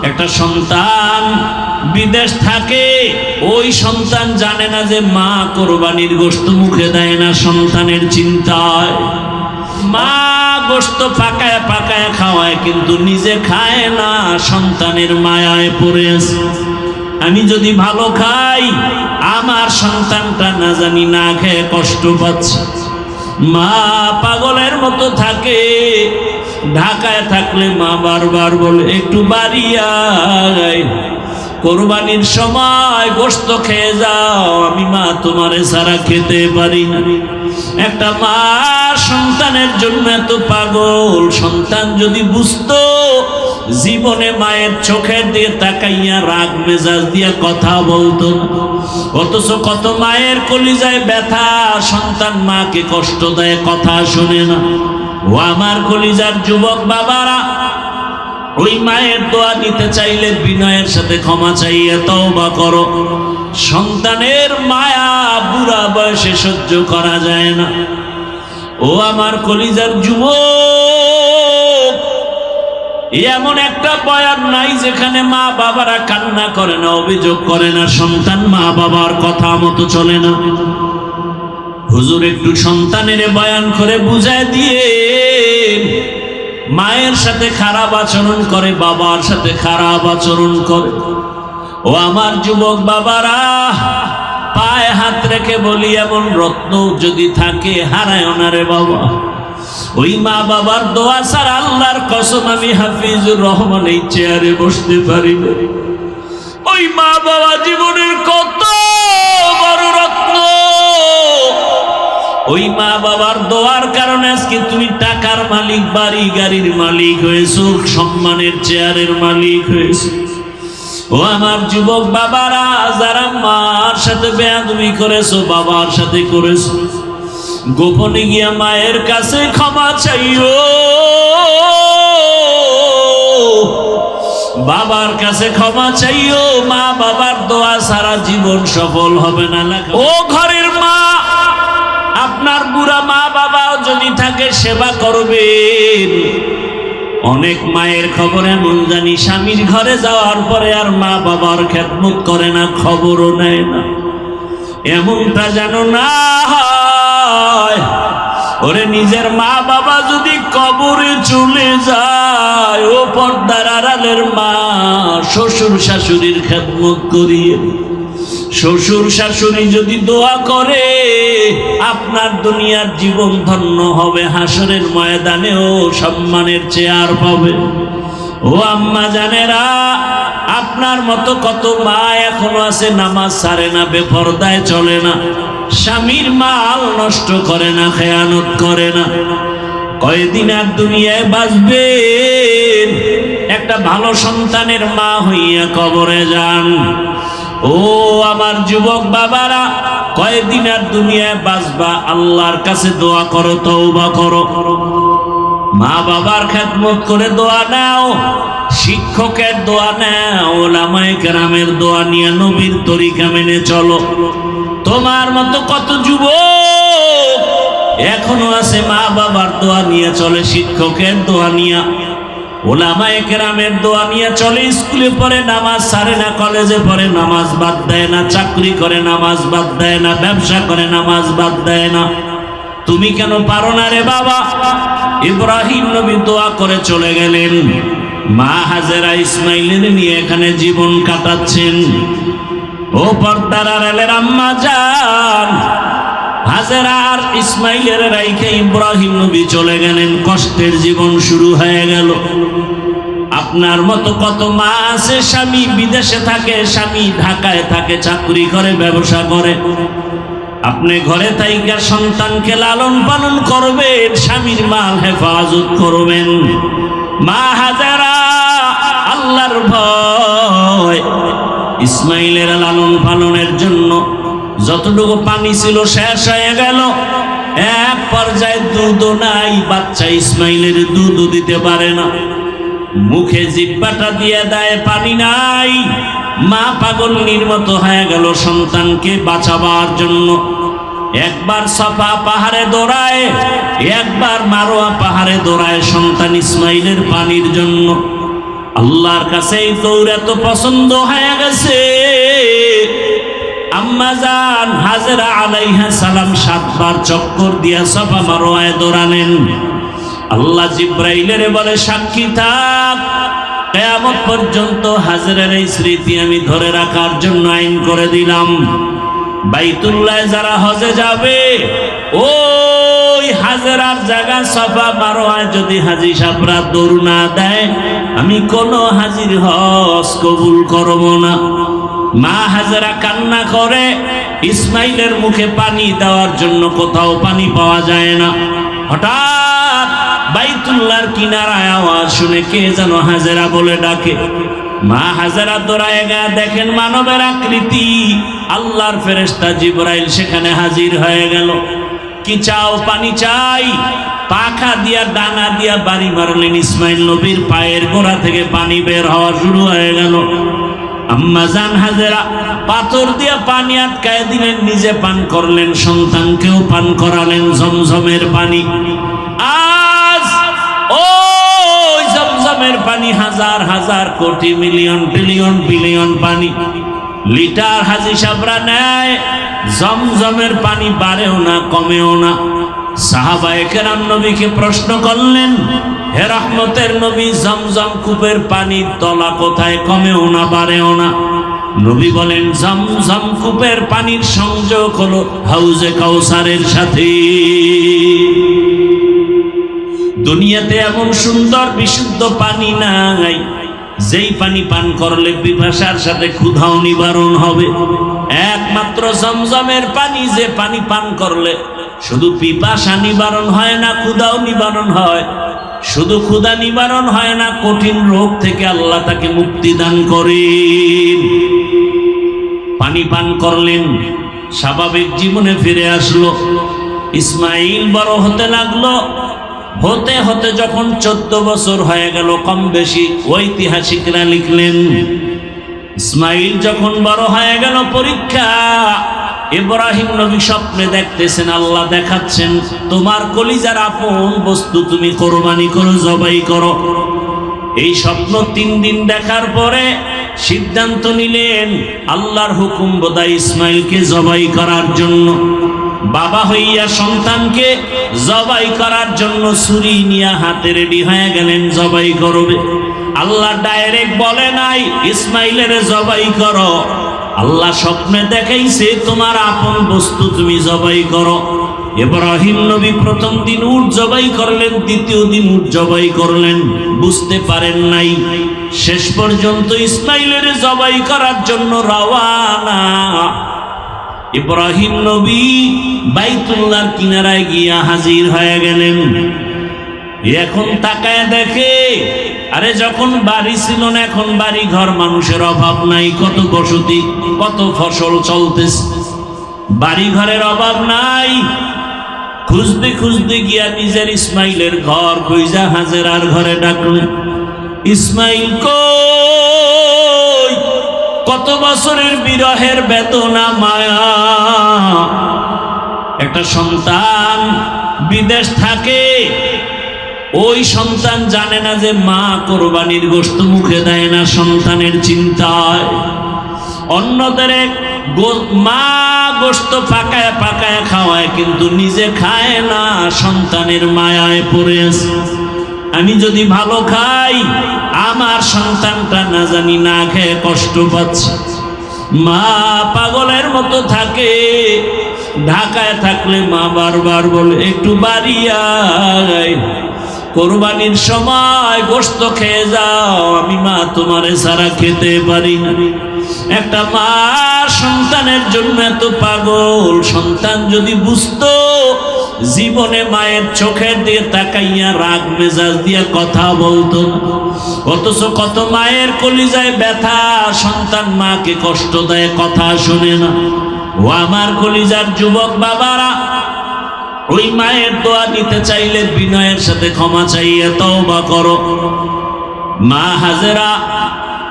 একটা সন্তান বিদেশ থাকে, ওই সন্তান জানে না যে মা কোরবানির গোশত মুখে দেয় না সন্তানের চিন্তায়। মা গোশত পাকায় পাকায় খাওয়ায় কিন্তু নিজে খায় না, সন্তানের মায়ায় পড়ে আছে। আমি যদি ভালো খাই আমার সন্তানটা না জানি না খেয়ে কষ্ট পাচ্ছে। মা পাগলের মতো থাকে। ঢাকায় থাকলে মা বারবার বলে একটু বাড়ি আয়, কোরবানির সময় গোশত খেয়ে যাও, আমি মা তোমারে ছাড়া খেতে পারি না। একটা মা সন্তানের জন্য এত পাগল। সন্তান যদি বুঝতো জীবনে মায়ের চোখের দিয়ে তাকাইয়া রাগ মেজাজ দিয়ে কথা বলতো না। অথচ কত মায়ের কলিজায় ব্যথা, সন্তান মাকে কষ্ট দেয়, কথা শোনে না। ও আমার কলিজার যুবক বাবারা, ওই মায়ের দোয়া নিতে চাইলে বিনয়ের সাথে ক্ষমা চাইয়ে তওবা করো। সন্তানের মায়া বুড়া বয়সে সহ্য করা যায় না। ও আমার কলিজার যুবক, এমন একটা বয়ান নাই যেখানে মা বাবারা কান্না করে না, অভিযোগ করে না, সন্তান মা বাবার কথা মতো চলে না। হুজুর একটু সন্তানের বয়ান করে বুঝায় দিয়ে, মায়ের সাথে খারাপ আচরণ করে, বাবার সাথে খারাপ আচরণ করে। ও আমার যুবক বাবারা, পায়ে হাত রেখে বলি, এমন রত্ন যদি থাকে হারায় না রে বাবা। ওই মা বাবার দোয়া ছাড়া আল্লাহর কসম আমি হাফিজুর রহমান এই চেয়ারে বসতে পারি না। ওই মা বাবা জীবনের কত বড় রত্ন। ওই মা বাবার দোয়ার কারণে আজকে তুমি টাকার মালিক, বাড়ি গাড়ির মালিক হয়েছো, সম্মানের চেয়ারের মালিক হয়েছো। ও আমার যুবক বাবারা, যারা মার সাথে বেয়াদবি করেছো, বাবার সাথে করেছো, গোপনে গিয়া মায়ের কাছে ক্ষমা চাইও, বাবার কাছে ক্ষমা চাইও। মা বাবার দোয়া সারা জীবন সফল হবে না। ও ঘরের মা, আপনার বুড়া মা বাবাও যদি থাকে সেবা করবেন। অনেক মায়ের খবর এমন জানি, স্বামীর ঘরে যাওয়ার পরে আর মা বাবার খেদমত করে না, খবরও নেয় না। এমনটা যেন না হয়। ওরে নিজের মা বাবা যদি কবরে চলে যায়, ও পর্দার আড়ালের মা শ্বশুর শাশুড়ির খেদমত করিয়ে, শ্বশুর শাশুড়ি যদি দোয়া করে আপনার দুনিয়ার জীবন ধন্য হবে, হাসরের ময়দানেও সম্মানের চেয়ার পাবে। ও আম্মা জানেরা, আপনার মতো কত মা এখনো আছে নামাজ ছাড়ে না, বেপরদায় চলে না, স্বামীর মাল নষ্ট করে না, খেয়ানত করে না। কয়দিন আর দুনিয়ায় বাঁচবেন, একটা ভালো সন্তানের মা হইয়া কবরে যান। ও আমার যুবক বাবারা, কয়দিন আর দুনিয়ায় বাঁচবা, আল্লাহর কাছে দোয়া করো, তওবা করো। মা বাবার খেদমত করে দোয়া নাও, শিক্ষকের দোয়া নাও, ওলামায়ে কেরামের দোয়া নিয়ে নবীর তরিকা মেনে চলো। তোমার মতো কত যুবক এখনো আছে মা বাবার দোয়া নিয়ে চলে, শিক্ষকের দোয়া নিয়ে, ওলামায়ে কেরামের দোয়া নিয়ে চলে। স্কুলে পড়ে নামাজ ছাড়ে না, কলেজে পড়ে নামাজ বাদ দেয় না, চাকরি করে নামাজ বাদ দেয় না, ব্যবসা করে নামাজ বাদ দেয় না। তুমি কেন পারো না রে বাবা? ইব্রাহিম নবী দোয়া করে চলে গেলেন, মা হাজেরা ইসমাইলের নিয়ে এখানে জীবন কাটাচ্ছেন। ও পর্দার আড়ালের আম্মা জান, হাজেরা আর ইসমাইলের রাইখে ইব্রাহিম নবী চলে গেলেন, কষ্টের জীবন শুরু হয়ে গেল। আপনার মতো কত মা আছে, স্বামী বিদেশে থাকে, স্বামী ঢাকায় থাকে, চাকরি করে, ব্যবসা করে। আপনি ঘরে থাইকা সন্তানকে লালন পালন করবেন, স্বামীর মাল হেফাজত করবেন। মা হাজেরা আল্লাহর ভয়, ইসমাইলের লালন পালনের জন্য যতটুকু পানি ছিল শেষ হয়ে গেল। এক পর্যায়ে দুধও নাই, বাচ্চা ইসমাইলের দুধও দিতে পারে না, মুখে জিহ্বাটা দিয়ে দেয়, পানি নাই। মা পাগলের মতো হয়ে গেল সন্তানকে বাঁচাবার জন্য। একবার সাফা পাহাড়ে দৌড়ায়, একবার মারোয়া পাহাড়ে দৌড়ায় সন্তান ইসমাইলের পানির জন্য। আল্লাহর কাছে এই দৌড় এত পছন্দ হয়ে গেছে, আম্মা জান হাজেরা আলাইহা সালাম 7 বার চক্কর দিয়া সাফা মারওয়ায় দৌড়ালেন। আল্লাহ জিব্রাইলের বলে, সাক্ষী থাক, কিয়ামত পর্যন্ত হাজেরার এই স্মৃতি আমি ধরে রাখার জন্য আইন করে দিলাম। বাইতুল্লাহ যারা হজে যাবে, ওই হাজেরার জায়গা সাফা মারওয়ায় যদি হাজী সাহেবরা দৌড় না দেয়, আমি কোনো হাজির হজ কবুল করব না। মা হাজেরা কান্না করে, ইসমাইলের মুখে পানি দেওয়ার জন্য কোথাও পানি পাওয়া যায় না। হঠাৎ বাইতুল্লাহর কিনারায় আওয়াজ শুনে কে যেন হাজেরা বলে ডাকে। মা হাজেরা দৌড়ায় গা, দেখেন মানবের আকৃতি, আল্লাহর ফেরেশতা জিবরাইল সেখানে হাজির হয়ে গেল। কি চাও? পানি চাই। পাখা দিয়া ডানা দিয়া বাড়ি মারলেন, ইসমাইল নবীর পায়ের গোড়া থেকে পানি বের হওয়া শুরু হয়ে গেল। আম্মা জান হাজেরা পাথর দিয়া পানি আটকায় দিলেন, নিজে পান করলেন, সন্তানকেও পান করালেন জমজমের পানি। আজ ওই জমজমের পানি হাজার হাজার কোটি মিলিয়ন ট্রিলিয়ন বিলিয়ন পানি লিটার হাজী সাহেবরা নেয়, জমজমের পানি বাড়েও না কমেও না। সাহাবায়ে কেরাম নবীকে প্রশ্ন করলেন, হে রহমতের নবী, জমজম কূপের পানির তলা কোথায়, কমেও না বাড়েও না? নবী বলেন, জমজম কূপের পানির সংযোগ হলো হাউজে কাউসারের সাথে। দুনিয়াতে এমন সুন্দর বিশুদ্ধ পানি নাই যেই পানি পান করলে পিপাসার সাথে ক্ষুধাও নিবারণ হবে। একমাত্র জমজমের পানি, যে পানি পান করলে শুধু পিপাসা নিবারণ হয় না, ক্ষুধাও নিবারণ হয়। শুধু ক্ষুধা নিবারণ হয় না, কঠিন রোগ থেকে আল্লাহ তাকে মুক্তি দান করেন। পানি পান করলেন, স্বাভাবিক জীবনে ফিরে আসলো। ইসমাইল বড় হতে লাগলো। হতে হতে যখন 14 বছর হয়ে গেল, কম বেশি ঐতিহাসিকরা লিখলেন, ইসমাইল যখন বড় হয়ে গেল, পরীক্ষা। ইব্রাহিম নবী স্বপ্নে দেখতেছেন, আল্লাহ দেখাচ্ছেন, তোমার কলিজার আপন বস্তু তুমি কোরবানি করো, জবাই করো। এই স্বপ্ন 3 দিন দেখার পরে সিদ্ধান্ত নিলেন, আল্লাহর হুকুম বোধহয় ইসমাইলকে জবাই করার জন্য। বাবা হইয়া সন্তানকে জবাই করার জন্য ছুরি নিয়ে হাতে রেডি হয়ে গেলেন, জবাই করবে। আল্লাহ ডাইরেক্ট বলে নাই ইসমাইলের জবাই করো, আল্লাহ স্বপ্নে দেখাইছে তোমার আপন বস্তু তুমি জবাই করো। ইব্রাহিম নবী প্রথম দিন উট জবাই করলেন, দ্বিতীয় দিন উট জবাই করলেন, বুঝতে পারেন নাই। শেষ পর্যন্ত ইসমাইলের জবাই করার জন্য রওয়ানা। ইব্রাহিম নবী বাইতুল্লাহর কিনারায় গিয়া হাজির হয়ে গেলেন। এখন তাকায় দেখে, আরে যখন বাড়ি ছিল না, এখন বাড়ি ঘর, মানুষের অভাব নাই, কত বসতি, কত ফসল চলতেছে, বাড়ি ঘরের অভাব নাই। খুঁজতে খুঁজতে গিয়া নিজের ইসমাইলের ঘর খুঁজা হাজেরার ঘরে ডাকলেন, ইসমাইল কই? কত বছরের বিরহের বেদনা মায়া। একটা সন্তান বিদেশ থাকে, ওই সন্তান জানে না যে মা কোরবানির গোশত মুখে দেয় না সন্তানের চিন্তায়। অন্যদের মা গোশত পাকায় পাকায় খাওয়ায়, কিন্তু নিজে খায় না, সন্তানের মায়ায় পড়ে আছে। আমি যদি ভালো খাই, আমার সন্তানটা না জানি না খেয়ে কষ্ট পাচ্ছে। মা পাগলের মতো থাকে। ঢাকায় থাকলে মা বারবার বলে, একটু বাড়ি আয়, কোরবানির সময় গোশত খেয়ে যাও, আমি মা তোমারে ছাড়া খেতে পারি না। একটা মা সন্তানের জন্য এত পাগল। সন্তান যদি বুঝতো, জীবনে মায়ের চোখের দিয়ে তাকাইয়া রাগ মেজাজ দিয়ে কথা বলতো না। অথচ কত মায়ের কলিজায় ব্যথা, সন্তান মাকে কষ্ট দেয়, কথা শোনে না। ও আমার কলিজার যুবক বাবারা, ওই মায়ের দোয়া নিতে চাইলে বিনয়ের সাথে ক্ষমা চাইয়ে তওবা করো। মা হাজেরা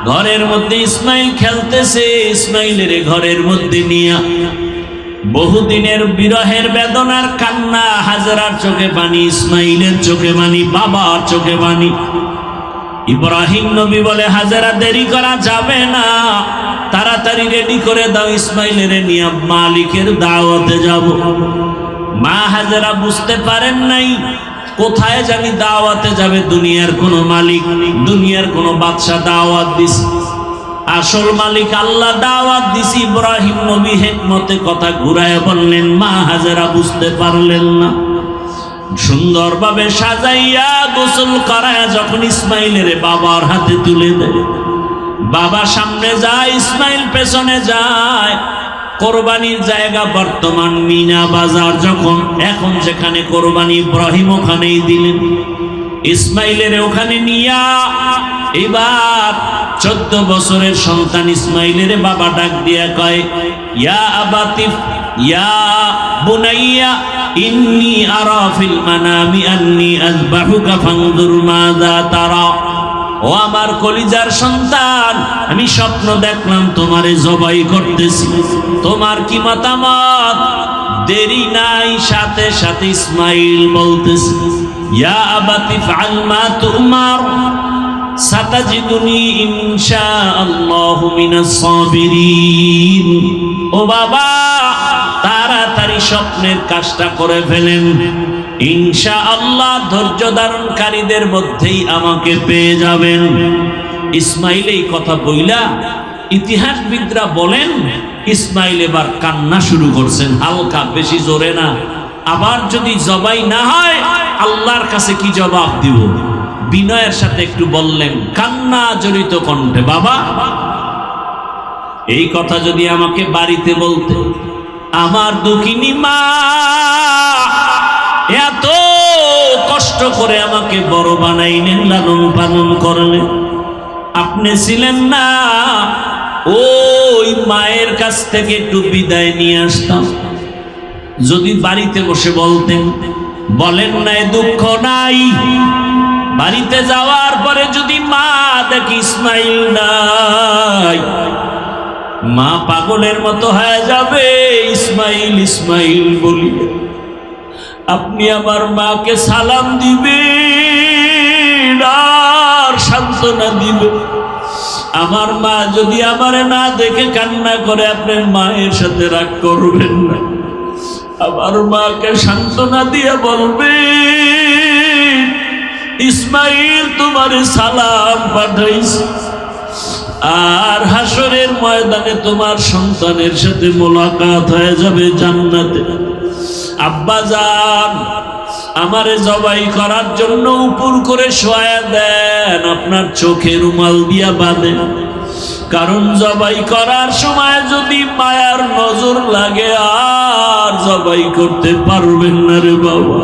ঘরের মধ্যে ইসমাইল খেলতেছে, ইসমাইলের ঘরের মধ্যে নিয়া বহুদিনের বিরহের বেদনার কান্না। হাজেরার চোখে পানি, ইসমাইলের চোখে পানি, বাবার চোখে পানি। ইব্রাহিম নবী বলে, হাজেরা দেরি করা যাবে না, তাড়াতাড়ি রেডি করে দাও, ইসমাইলের নিয়ে মালিকের দাওয়াতে যাব। মা হাজেরা বুঝতে পারেন নাই কোথায় জানি দাওয়াতে যাবে, দুনিয়ার কোনো মালিক, দুনিয়ার কোনো বাদশা দাওয়াত দিছে, আসল মালিক আল্লাহ দাওয়াত দিছি। ইব্রাহিম নবী হিকমতে কথা ঘুরায় বললেন, মা হাজেরা বুঝতে পারলেন না। সুন্দরভাবে সাজাইয়া গোসল করায় যখন ইসমাইলের বাবার হাতে তুলে দেয়, বাবা সামনে যায়, ইসমাইল পেছনে যায়। কোরবানির জায়গা বর্তমান মিনা বাজার, যখন এখন যেখানে কোরবানি ইব্রাহিম ওখানেই দিলেন, ইসমাইলের ওখানে নিয়া এবার 14 বছরের সন্তান ইসমাইলের বাবা ডাক দিয়া কয়, ইয়া আবাতিফ ইয়া বুনাইয়া ইন্নী আরা ফিল মানামি আন্নী আযবাহুকা ফানজুর মাযা তারা। ও আমার কলিজার সন্তান, আমি স্বপ্ন দেখলাম তোমারে জবাই করতেছি, তোমার কি মতামত? দেরি নাই, সাথে সাথে ইসমাইল বলতেছে, ইয়া আবাতি ফাআল মা তুমার সাতাজিদুনি ইনশাআল্লাহু মিনাস সাবিরিন। ও বাবা, তাড়াতাড়ি স্বপ্নের কাজটা করে ফেলেন, ইনশাআল্লাহ ধৈর্য ধারণকারীদের মধ্যেই আমাকে পেয়ে যাবেন। ইসমাইল এই কথা বইলা, ইতিহাসবিদরা বলেন ইসমাইল এবার কান্না শুরু করছেন, হালকা, বেশি জোরে না। আবার যদি জবাই না হয় আল্লাহর কাছে কি জবাব দিব? বিনয়ের সাথে একটু বললেন, কান্না জড়িত কণ্ঠে, বাবা এই কথা যদি আমাকে বাড়িতে বলতে, আমার দুঃখিনী মা এত কষ্ট করে আমাকে বড় বানাইলেন, লালন পালন করলেন, আপনি ছিলেন না, ওই মায়ের কাছ থেকে একটু বিদায় নিয়ে আসতাম। যদি বাড়িতে বসে বলতেন, বলেন নাই দুঃখ নাই, বাড়িতে যাওয়ার পরে যদি মা দেখি ইসমাইল নাই, মা পাগলের মতো হয়ে যাবে, ইসমাইল ইসমাইল বলি। আপনি আমার মাকে সালাম দিবেন আর সান্ত্বনা দিবেন। আমার মা যদি আমারে না দেখে কান্না করে, আপনার মায়ের সাথে রাগ করবেন না, আমার মাকে সান্ত্বনা দিয়ে বলবেন, ইসমাইল তোমারে সালাম পাঠাইছে, আর হাসরের ময়দানে তোমার সন্তানের সাথে মোলাকাত হয়ে যাবে জান্নাতে। আব্বা জান, আমারে জবাই করার জন্য উপর করে শোয়া দেন, আপনার চোখে রুমাল দিয়া বাঁধেন, কারণ জবাই করার সময় যদি মায়ার নজর লাগে আর জবাই করতে পারবেন না রে বাবা।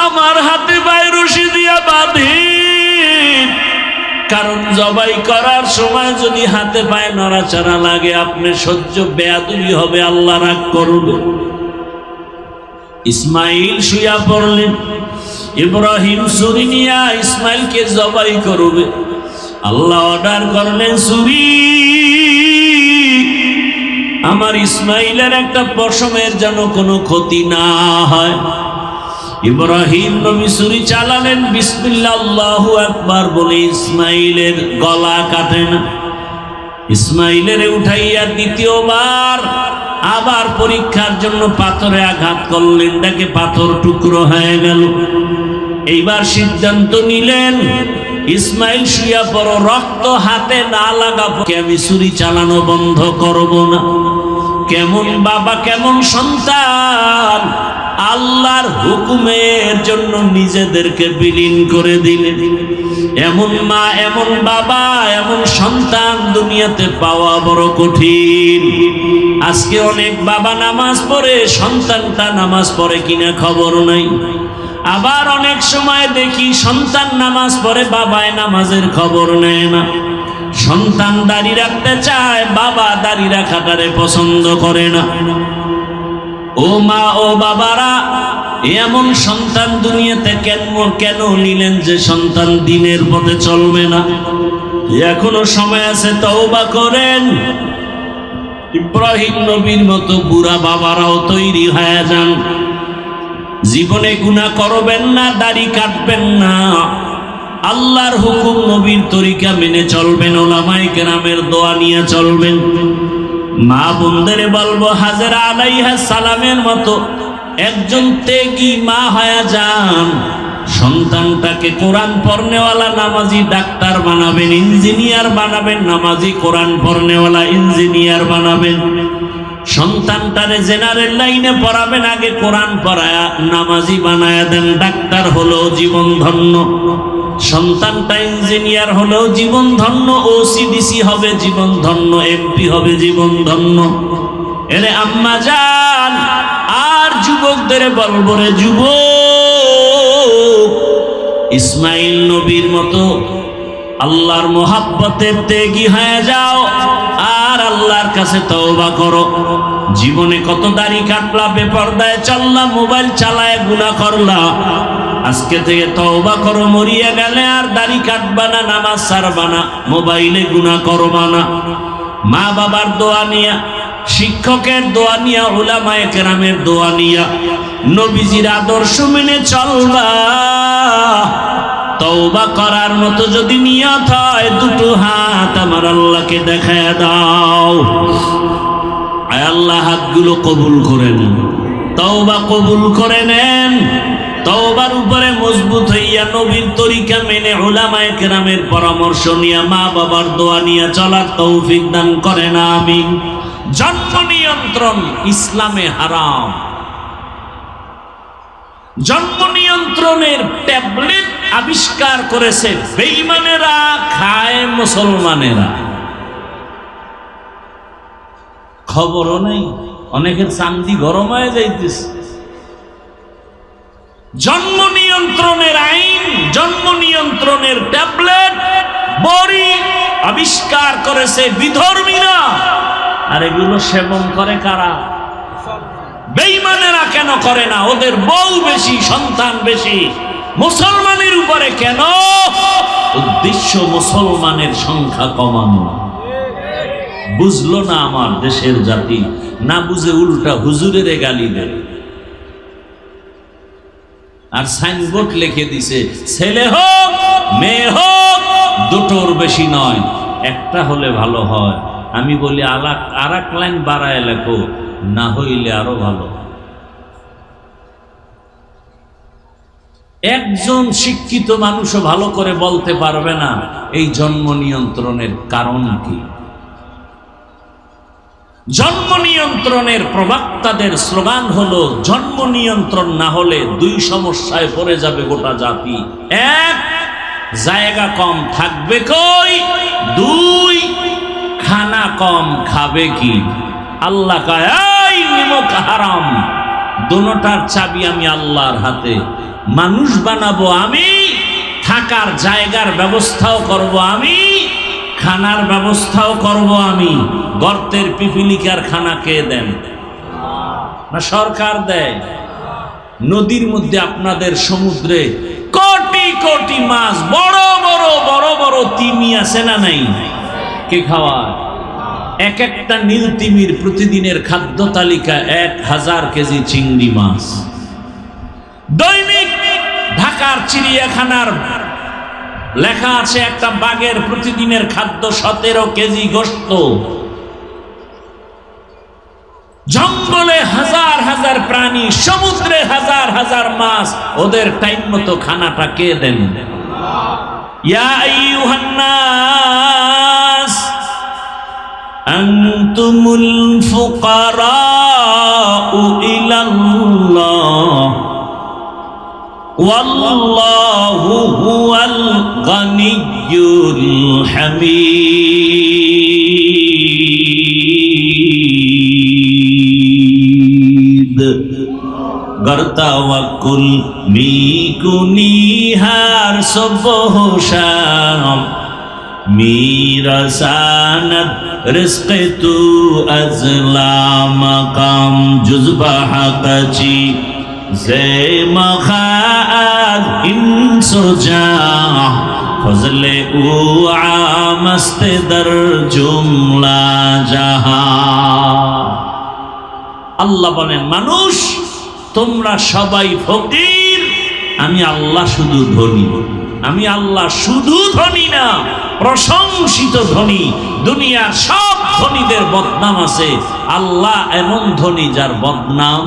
আমার হাতে পায়ে রশি দিয়া বাঁধেন, কারণ জবাই করার সময় যদি হাতে পায়ে নড়াচড়া লাগে আপনি সহ্য বেয়াদবি হবে, আল্লাহ রাগ করবে। ইসমাইল শুয়া পড়লেন, ইব্রাহিম ছুরি নিয়া ইসমাইলকে জবাই করবে। আল্লাহ অর্ডার করলেন, ছুরি, আমার ইসমাইলের একটা পশমের যেন কোনো ক্ষতি না হয়। ইব্রাহিম নবী ছুরি চালালেন, বিসমিল্লাহ আল্লাহু আকবার বলে ইসমাইলের গলা কাটে না। ইসমাইলের উঠাইয়া দ্বিতীয়বার আবার পরীক্ষার জন্য পাথরে আঘাত করলেন, দেখে পাথর টুকরো হয়ে গেল। এইবার সিদ্ধান্ত নিলেন, ইসমাইল শুয়া পড়ো, রক্ত হাতে না লাগাবো, আমি ছুরি চালানো বন্ধ করব না। কেমন বাবা, কেমন সন্তান, আল্লাহর হুকুমের জন্য নিজেদেরকে বিলীন করে দিলেন। এমন মা, এমন বাবা, এমন সন্তান দুনিয়াতে পাওয়া বড় কঠিন। আজকে অনেক বাবা নামাজ পড়ে, সন্তানটা নামাজ পড়ে কিনা খবর নাই। আবার অনেক সময় দেখি সন্তান নামাজ পড়ে, বাবায় নামাজের খবর নেয় না। সন্তান দাড়ি রাখতে চায়, বাবা দাড়ি রাখাটারে পছন্দ করে না। ও মা, ও বাবারা, এমন সন্তান দুনিয়াতে কেন নিলেন যে সন্তান দিনের পথে চলবে না? এখনো সময় আছে, তওবা করেন। ইব্রাহিম নবীর মতো বুড়া বাবারাও তৈরি হয়ে যান। জীবনে গুনাহ করবেন না, দাড়ি কাটবেন না, আল্লাহর হুকুম নবীর তরিকা মেনে চলবেন, ওলামায়ে কেরামের দোয়া নিয়ে চলবেন। মা বোনদের বলবো, হাজেরা আলাইহিস সালামের মতো একজন ত্যাগী মা হয়ে যান। সন্তানটাকে কোরআন পড়নেওয়ালা নামাজি ডাক্তার বানাবেন, ইঞ্জিনিয়ার বানাবেন, নামাজি কোরআন পড়নেওয়ালা ইঞ্জিনিয়ার বানাবেন। সন্তানটারে জেনারেল লাইনে পড়াবেন, আগে কোরআন পড়ায়া নামাজি বানায়া দেন, ডাক্তার হলেও জীবন ধন্য। সন্তানটা ইঞ্জিনিয়ার হলেও জীবন ধন্য, ওসিডিসি হবে জীবন ধন্য, এমপি হবে জীবন ধন্য। এরে আম্মা জান আর যুবকদের বলবো, রে যুবক, ইসমাইল নবীর মতো আল্লাহর মোহাব্বতের ত্যাগী হয়ে যাও আর আল্লাহর কাছে তওবা করো। জীবনে কত দাড়ি কাটলা, বেপরদায় চললা, মোবাইল চালায় গুনাহ করলা, আজকে থেকে তওবা করো। মরিয়া গেলে আর দাড়ি কাটবা না, নামাজ ছাড়বা না, মোবাইলে গুনাহ করবা না। মা বাবার দোয়া নিয়া, শিক্ষকের দোয়া নিয়া, উলামায়ে কেরামের দোয়া নিয়া, নবীজির আদর্শ মেনে চলবা। তওবা করার মতো যদি নিয়ত হয়, দুটো হাত আমার আল্লাহকে দেখায় দাও। আয় আল্লাহ, হাতগুলো কবুল করে নেন, তওবা কবুল করে নেন। তওবার উপরে মজবুত হইয়া নবীর তরিকা মেনে, উলামায়ে কেরামের পরামর্শ নিয়া, মা বাবার দোয়া নিয়া চলার তৌফিক দান করেন, আমিন। জন্ম নিয়ন্ত্রণ ইসলামে হারাম। জন্ম নিয়ন্ত্রণের ট্যাবলেট আবিষ্কার করেছে বেঈমানেরা, খায় মুসলমানেরা। খবরও নেই, অনেকের চান্দি গরম হয়ে যাইতেছে। জন্ম নিয়ন্ত্রণের আইন, জন্ম নিয়ন্ত্রণের ট্যাবলেট, বড়ি আবিষ্কার করেছে বিধর্মীরা। আর এগুলো সেবন করে কারা? বেঈমানেরা। কেন করে না? ওদের বউ বেশি, সন্তান বেশি। মুসলমানের উপরে কেন? উদ্দেশ্য মুসলমানের সংখ্যা কমানো। বুঝলো না আমার দেশের জাতি, না বুঝে উল্টা হুজুরের গালি দেয়। আর সাইনবোর্ড লিখে দিছে, ছেলে হোক মেয়ে হোক দুটোর বেশি নয়, একটা হলে ভালো হয়। আমি বলি আর এক লাইন বাড়ায় লেখো, না হইলে আরো ভালো। একজন শিক্ষিত মানুষও ভালো করে বলতে পারবে না এই জন্ম নিয়ন্ত্রণের কারণ কি। জন্ম নিয়ন্ত্রণের প্রবক্তাদের স্লোগান হলো, জন্ম নিয়ন্ত্রণ না হলে দুই সমস্যায় পড়ে যাবে গোটা জাতি। এক, জায়গা কম থাকবে কই, দুই, খানা কম খাবে কি। আল্লাহ কয়, এই নিমক হারাম, দুটোটার চাবি আমি আল্লাহর হাতে। মানুষ বানাবো আমি, থাকার জায়গার ব্যবস্থাও করব আমি, খানার ব্যবস্থাও করব আমি। গর্তের পিপিলিকার খানা কে দেন? না সরকার দেয়? নদীর মধ্যে আপনাদের সমুদ্রে কোটি কোটি মাছ, বড় বড় বড় বড় তিমি আছে না নাই? কে খাওয়ায়? এক একটা নীল তিমির প্রতিদিনের খাদ্য তালিকা 1000 কেজি চিংড়ি মাছ। দৈনিক ঢাকার চিড়িয়াখানার লেখা আছে, একটা বাঘের প্রতিদিনের খাদ্য 17 কেজি গোশত। জঙ্গলে হাজার হাজার প্রাণী, সমুদ্রে হাজার হাজার মাছ, ওদের টাইম মতো খানাটা কে দেন? ইয়া আইয়ুহান নাস আনতুমুল ফুকারাউ ইলাল্লাহ ওয়াল্লাহু হুয়াল গানিয়্যুল হামিদ। গর্তাওয়াকুল মিকুনিহার সবহ শাম মিরাসানাত রিজকে তু আজলামাকাম জুজবাহাকাচি জে মখাআদ ইনসুজা ফজলে উ আমস্তে দর জুমলা জাহা। আল্লাহ বলেন, মানুষ তোমরা সবাই ফকির, আমি আল্লাহ শুধু ধনী। আমি আল্লাহ শুধু ধনী না, প্রশংসিত ধনী। দুনিয়ার সব ধনীদের বদনাম আছে, আল্লাহ এমন ধনী যার বদনাম।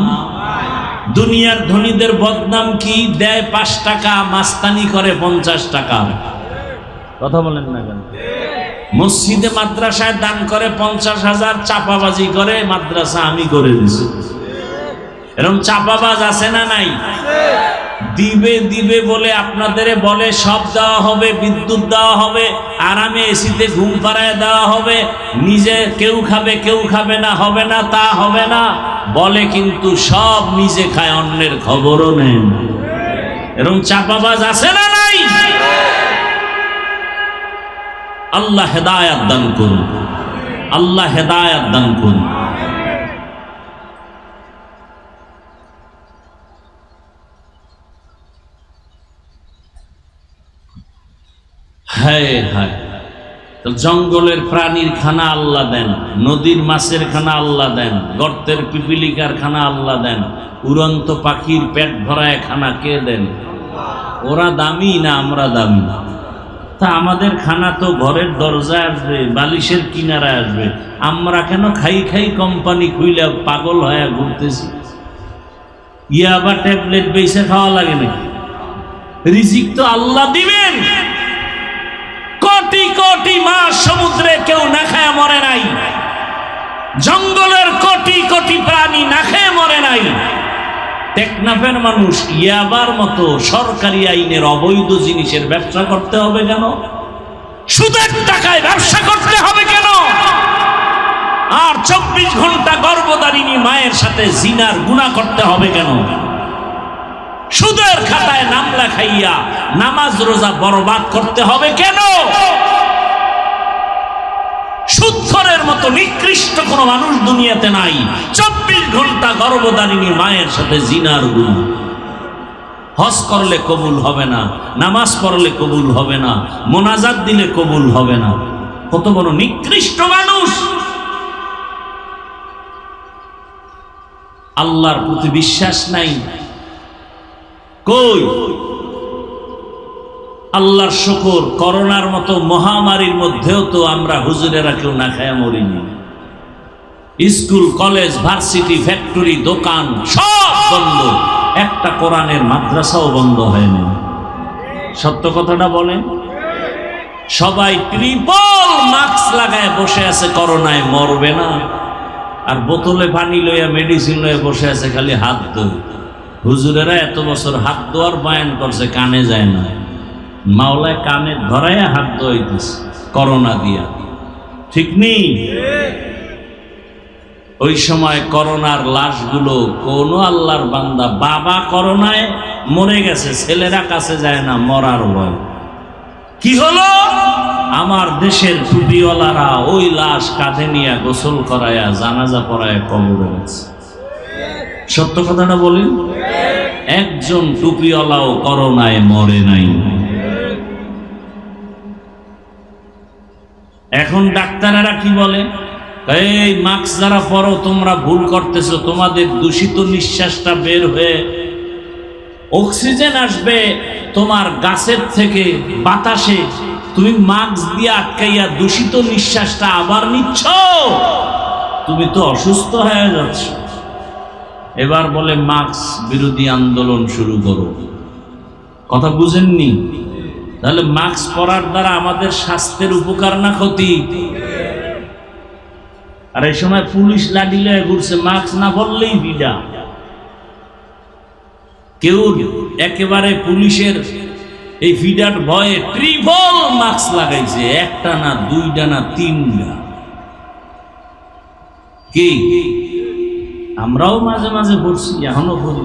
দুনিয়ার ধনীদের বদনাম কি? দেয় 5 টাকা, মাস্তানি করে 50 টাকা। কথা বলেন না কেন? মসজিদে মাদ্রাসায় দান করে 50,000, চাপাবাজি করে মাদ্রাসা আমি করে দিছি। এরকম চাপাবাজ আছে না নাই? দিবে দিবে বলে আপনাদের বলে সব দেওয়া হবে, বিদ্যুৎ দেওয়া হবে, আরামে এসিতে ঘুম পাড়ায় দেওয়া হবে, নিজে কেউ খাবে কেউ খাবে না, হবে না তা হবে না বলে, কিন্তু সব নিজে খায়, অন্যের খবরও নেন। এরকম চাপাবাজ আছে না নাই? আল্লাহ হেদায়াত দান করুন, আল্লাহ হেদায়াত দান করুন। হায় হায়, তো জঙ্গলের প্রাণীর খানা আল্লাহ দেন, নদীর মাছের খানা আল্লাহ দেন, গর্তের পিপিলিকার খানা আল্লাহ দেন, উড়ন্ত পাখির পেট ভরায় খানা কে দেন? ওরা দামি না আমরা দামি? তা আমাদের খানা তো ঘরের দরজায় আসবে, বালিশের কিনারায় আসবে, আমরা কেন খাই খাই কোম্পানি খুইলে পাগল হয়ে ঘুরতেছি? ইয়াবা ট্যাবলেট বেঁচে খাওয়া লাগে নাকি? রিজিক তো আল্লাহ দিবেন। কোটি কোটি মাছ সমুদ্রে কেউ না খায় মরে নাই, জঙ্গলের কোটি কোটি প্রাণী না খেয়ে মরে নাই। টেকনাফের মানুষ ইয়াবার মতো সরকারি আইনের অবৈধ জিনিসের ব্যবসা করতে হবে কেন? সুদের টাকায় ব্যবসা করতে হবে কেন? আর 24 ঘন্টা গর্ভধারিণী মায়ের সাথে জিনার গুনাহ করতে হবে কেন? সুদের খাতায় নাম লেখাইয়া নামাজ রোজা বরবাদ করতে হবে কেন? সুদখোরের মতো নিকৃষ্ট কোন মানুষ দুনিয়াতে নাই। 24 ঘন্টা গর্ভধারিণী মায়ের সাথে জিনার গুনাহ। হজ করলে কবুল হবে না, নামাজ পড়লে কবুল হবে না, মোনাজাত দিলে কবুল হবে না। কত বড় নিকৃষ্ট মানুষ! আল্লাহর প্রতি বিশ্বাস নাই। কই? আল্লাহর শুকর, করোনার মতো মহামারীর মধ্যেও তো আমরা হুজুরেরা কেউ না খায়া মরিনি। স্কুল, কলেজ, ভার্সিটি, ফ্যাক্টরি, দোকান সব বন্ধ, একটা কোরআনের মাদ্রাসাও বন্ধ হয়নি। সত্য কথাটা বলেন। সবাই ট্রিপল মাস্ক লাগায় বসে আছে, করোনায় মরবে না। আর বোতলে পানি লইয়া মেডিসিন লইয়া বসে আছে, খালি হাত ধোয়। হুজুরেরা এত বছর হাত ধোয়ার বয়ান করছে, কানে যায় না। মাওলায় কানে ধরাইয়া হাত ধোয়াইতেছে করোনা দিয়া, ঠিক নেই? ওই সময় করোনার লাশগুলো কোন আল্লাহর বান্দা, বাবা করোনায় মরে গেছে, ছেলেরা কাছে যায় না, মরার ভয়। কি হলো? আমার দেশের টুপিওয়ালারা ওই লাশ কাঁধে নিয়ে গোসল করায়া জানাজা পড়ায় কবরে গেছে। সত্য কথাটা বলেন। একজন টুপিওয়ালাও করোনায় মরে নাই। এখন ডাক্তারেরা কি বলে? এই মাস্ক যারা পরো তোমরা ভুল করতেছো, তোমাদের দূষিত নিঃশ্বাসটা বের হয়ে অক্সিজেন আসবে তোমার গাছের থেকে বাতাসে, তুমি মাস্ক দিয়ে আটকাইয়া দূষিত নিঃশ্বাসটা আবার নিচ্ছ, তুমি তো অসুস্থ হয়ে যাচ্ছ। এবার বলে মাস্ক বিরোধী আন্দোলন শুরু করো। কথা বুঝেননি? তাহলে মাস্ক পরার দ্বারা আমাদের স্বাস্থ্যের উপকার না ক্ষতি? আর এই সময় পুলিশ লাঠি লয়ে ঘুরছে, মাস্ক না পরলেই বিডা। কেউ একেবারে পুলিশের এই ফিডার ভয়ে ট্রিপল মাস্ক লাগাইছে, একটা না, দুইটা না, তিনটা। কি আমরাও মাঝে মাঝে পড়ছি, এখনো পড়ি।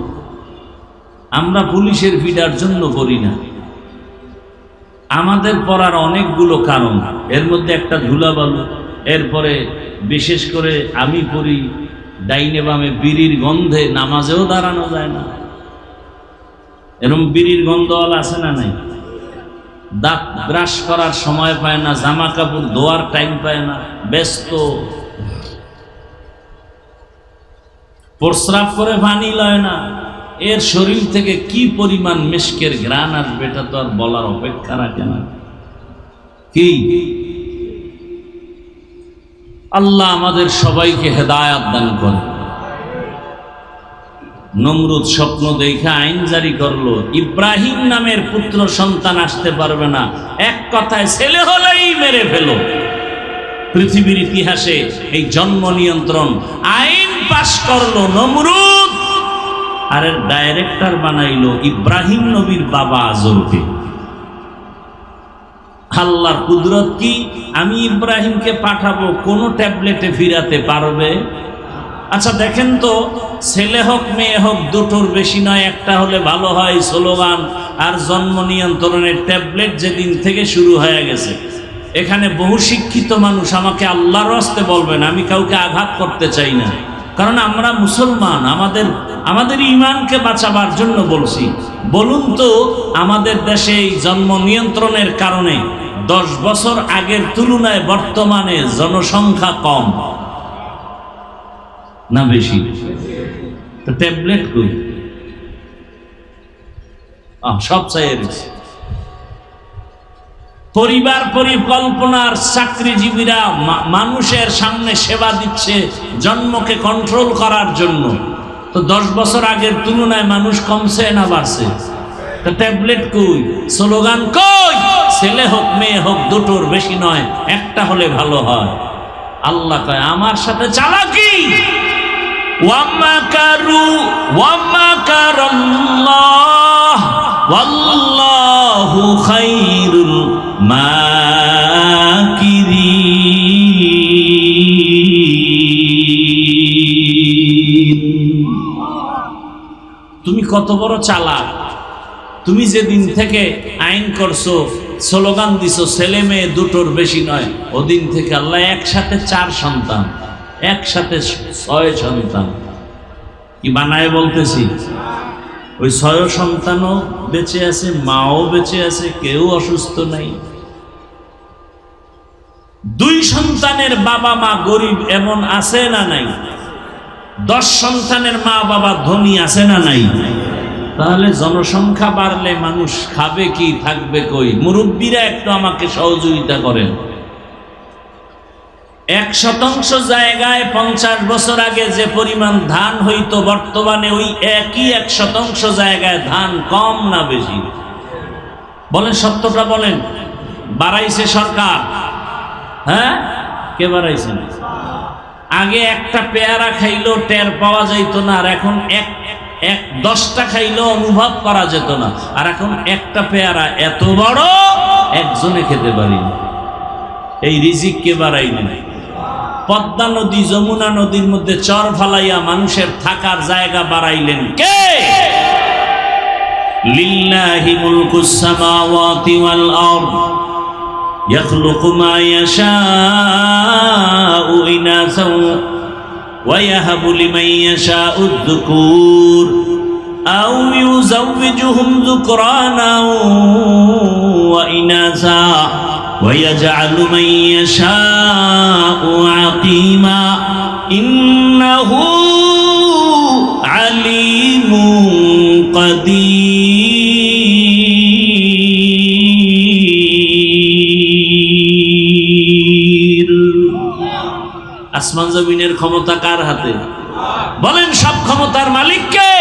আমরা পুলিশের ফিডার জন্য করি না। আমাদের পড়ার অনেকগুলো কারণ, এর মধ্যে একটা ধুলাবালু। এরপরে বিশেষ করে আমি পড়ি ডাইনে বামে বিড়ির গন্ধে নামাজেও দাঁড়ানো যায় না। এরকম বিড়ির গন্ধওয়ালা আছে না নাই? দাঁত ব্রাশ করার সময় পায় না, জামা কাপড় ধোয়ার টাইম পায় না, ব্যস্ত। প্রস্রাব করে পানি লয় না, এর শরীর থেকে কি পরিমাণ মিশকের ঘ্রাণ আসবে এটা তো আর বলার অপেক্ষা রাখে না। কি আল্লাহ আমাদের সবাইকে হেদায়াত দান করে। নমরুদ স্বপ্ন দেখে আইন জারি করলো, ইব্রাহিম নামের পুত্র সন্তান আসতে পারবে না, এক কথায় ছেলে হলেই মেরে ফেলো। পৃথিবীর ইতিহাসে এই জন্ম নিয়ন্ত্রণ আইন পাশ করলো নমরুদ, আর এর ডাইরেক্টর বানাইলো ইব্রাহিম নবীর বাবা আজরকে। আল্লাহর কুদরত কি, আমি ইব্রাহিমকে পাঠাবো, কোন ট্যাবলেটে ফিরাতে পারবে? আচ্ছা দেখেন তো, ছেলে হোক মেয়ে হোক দুটোর বেশি নয়, একটা হলে ভালো হয় স্লোগান আর জন্ম নিয়ন্ত্রণের ট্যাবলেট যেদিন থেকে শুরু হয়ে গেছে। এখানে বহু শিক্ষিত মানুষ আমাকে আল্লাহর রাস্তে বলবেন, আমি কাউকে আঘাত করতে চাই না, কারণ আমরা মুসলমান, আমাদের ঈমানকে বাঁচাবার জন্য বলছি। বলুন তো, আমাদের দেশে এই জন্ম নিয়ন্ত্রণের কারণে 10 বছর আগের তুলনায় বর্তমানে জনসংখ্যা কম না বেশি? তো ট্যাবলেট কই? সব চাইয়ে রয়েছে। পরিবার পরিকল্পনার চাকরিজীবীরা মানুষের সামনে সেবা দিচ্ছে জন্মকে কন্ট্রোল করার জন্য। তো 10 বছর আগের তুলনায় মানুষ কমছে না বাড়ছে? তো ট্যাবলেট কই, স্লোগান কই? ছেলে হোক মেয়ে হোক দুটোর বেশি নয়, একটা হলে ভালো হয়। আল্লাহ কয় আমার সাথে চালাকি। ওয়ামাকারু ওয়ামাকারাল্লাহ ওয়াল্লাহু খায়রুল মাকিরিন। তুমি কত বড় চালাক! তুমি যেদিন থেকে আইন করছো, স্লোগান দিছো ছেলে মেয়ে দুটোর বেশি নয়, ওদিন থেকে আল্লাহ একসাথে 4 সন্তান, একসাথে 6 সন্তান কি বানায় বলতেছি। ওই 6 সন্তানও বেঁচে আছে, মাও বেঁচে আছে, কেউ অসুস্থ নাই। 2 সন্তানের বাবা মা গরিব এমন আছে না নাই? 10 সন্তানের মা বাবা ধনী আছে না নাই? তাহলে জনসংখ্যা বাড়লে মানুষ খাবে কি, থাকবে কই? মুরব্বীরা একটু আমাকে সহযোগিতা করেন। 1% জায়গায় 50 বছর আগে যে পরিমাণ ধান হইতো, বর্তমানে ওই একই 1% জায়গায় ধান কম না বেশি? বলেন, সত্যটা বলেন। বাড়াইছে সরকার? হ্যাঁ, কে বাড়াইছে? আগে একটা পেয়ারা খাইলেও টের পাওয়া যাইতো না, আর এখন 10টা খাইলেও অনুভব করা যেত না। আর এখন একটা পেয়ারা এত বড়, একজনে খেতে পারি না। এই রিজিক কে বাড়াইলেন? পদ্মা নদী যমুনা নদীর মধ্যে চর ফালাইয়া মানুষের থাকার জায়গা বাড়াইলেন কে? লিল্লাহি মুলকুস সামাওয়াতি ওয়াল আরদ ইয়াখলুকু মা ইয়াশাউ ইনাসাও ওয়া ইয়াহাবু লিমান ইয়াশাউ আয-যুকুর আও ইউযাওবিজুহুম যুকরানা ওয়া ইনাসা وَيَجْعَلُ مَن يَشَاءُ عَقِيمًا إِنَّهُ عَلِيمٌ قدير। আসমান জমিনের ক্ষমতা কার হাতে? বলেন, সব ক্ষমতার মালিক কে?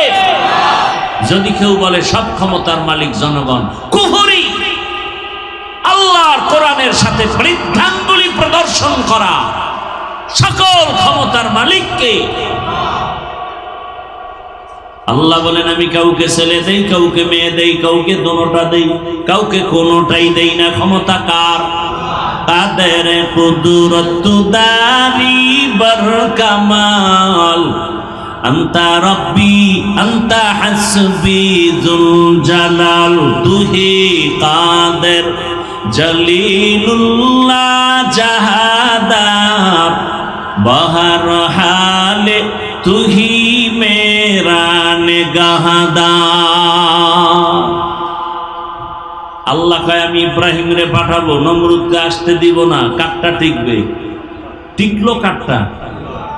যদি কেউ বলে সব ক্ষমতার মালিক জনগণ, কুফরি। আল্লাহর কোরআনের সাথে বৃদ্ধাঙ্গুলি প্রদর্শন করা। সকল ক্ষমতার মালিককে। আল্লাহ বলেন, আমি কাউকে ছেলে দেই, কাউকে মেয়ে দেই, কাউকে দোনোটা দেই, কাউকে কোনোটাই দেই না। ক্ষমতা কার? কাদের কুদরত দারি বর কামাল আন্তা রব্বি আন্তা হাসবি যুল জালাল। তুহি কাদের জলিলুল্লাহ জাহাদার বহর হালে তুহি মেরা নেগাহদার। আল্লাহ কয় আমি ইব্রাহিম রে পাঠাবো, নমরুদকে আসতে দিব না। কাঠটা টিকবে? টিকলো কাঠটা?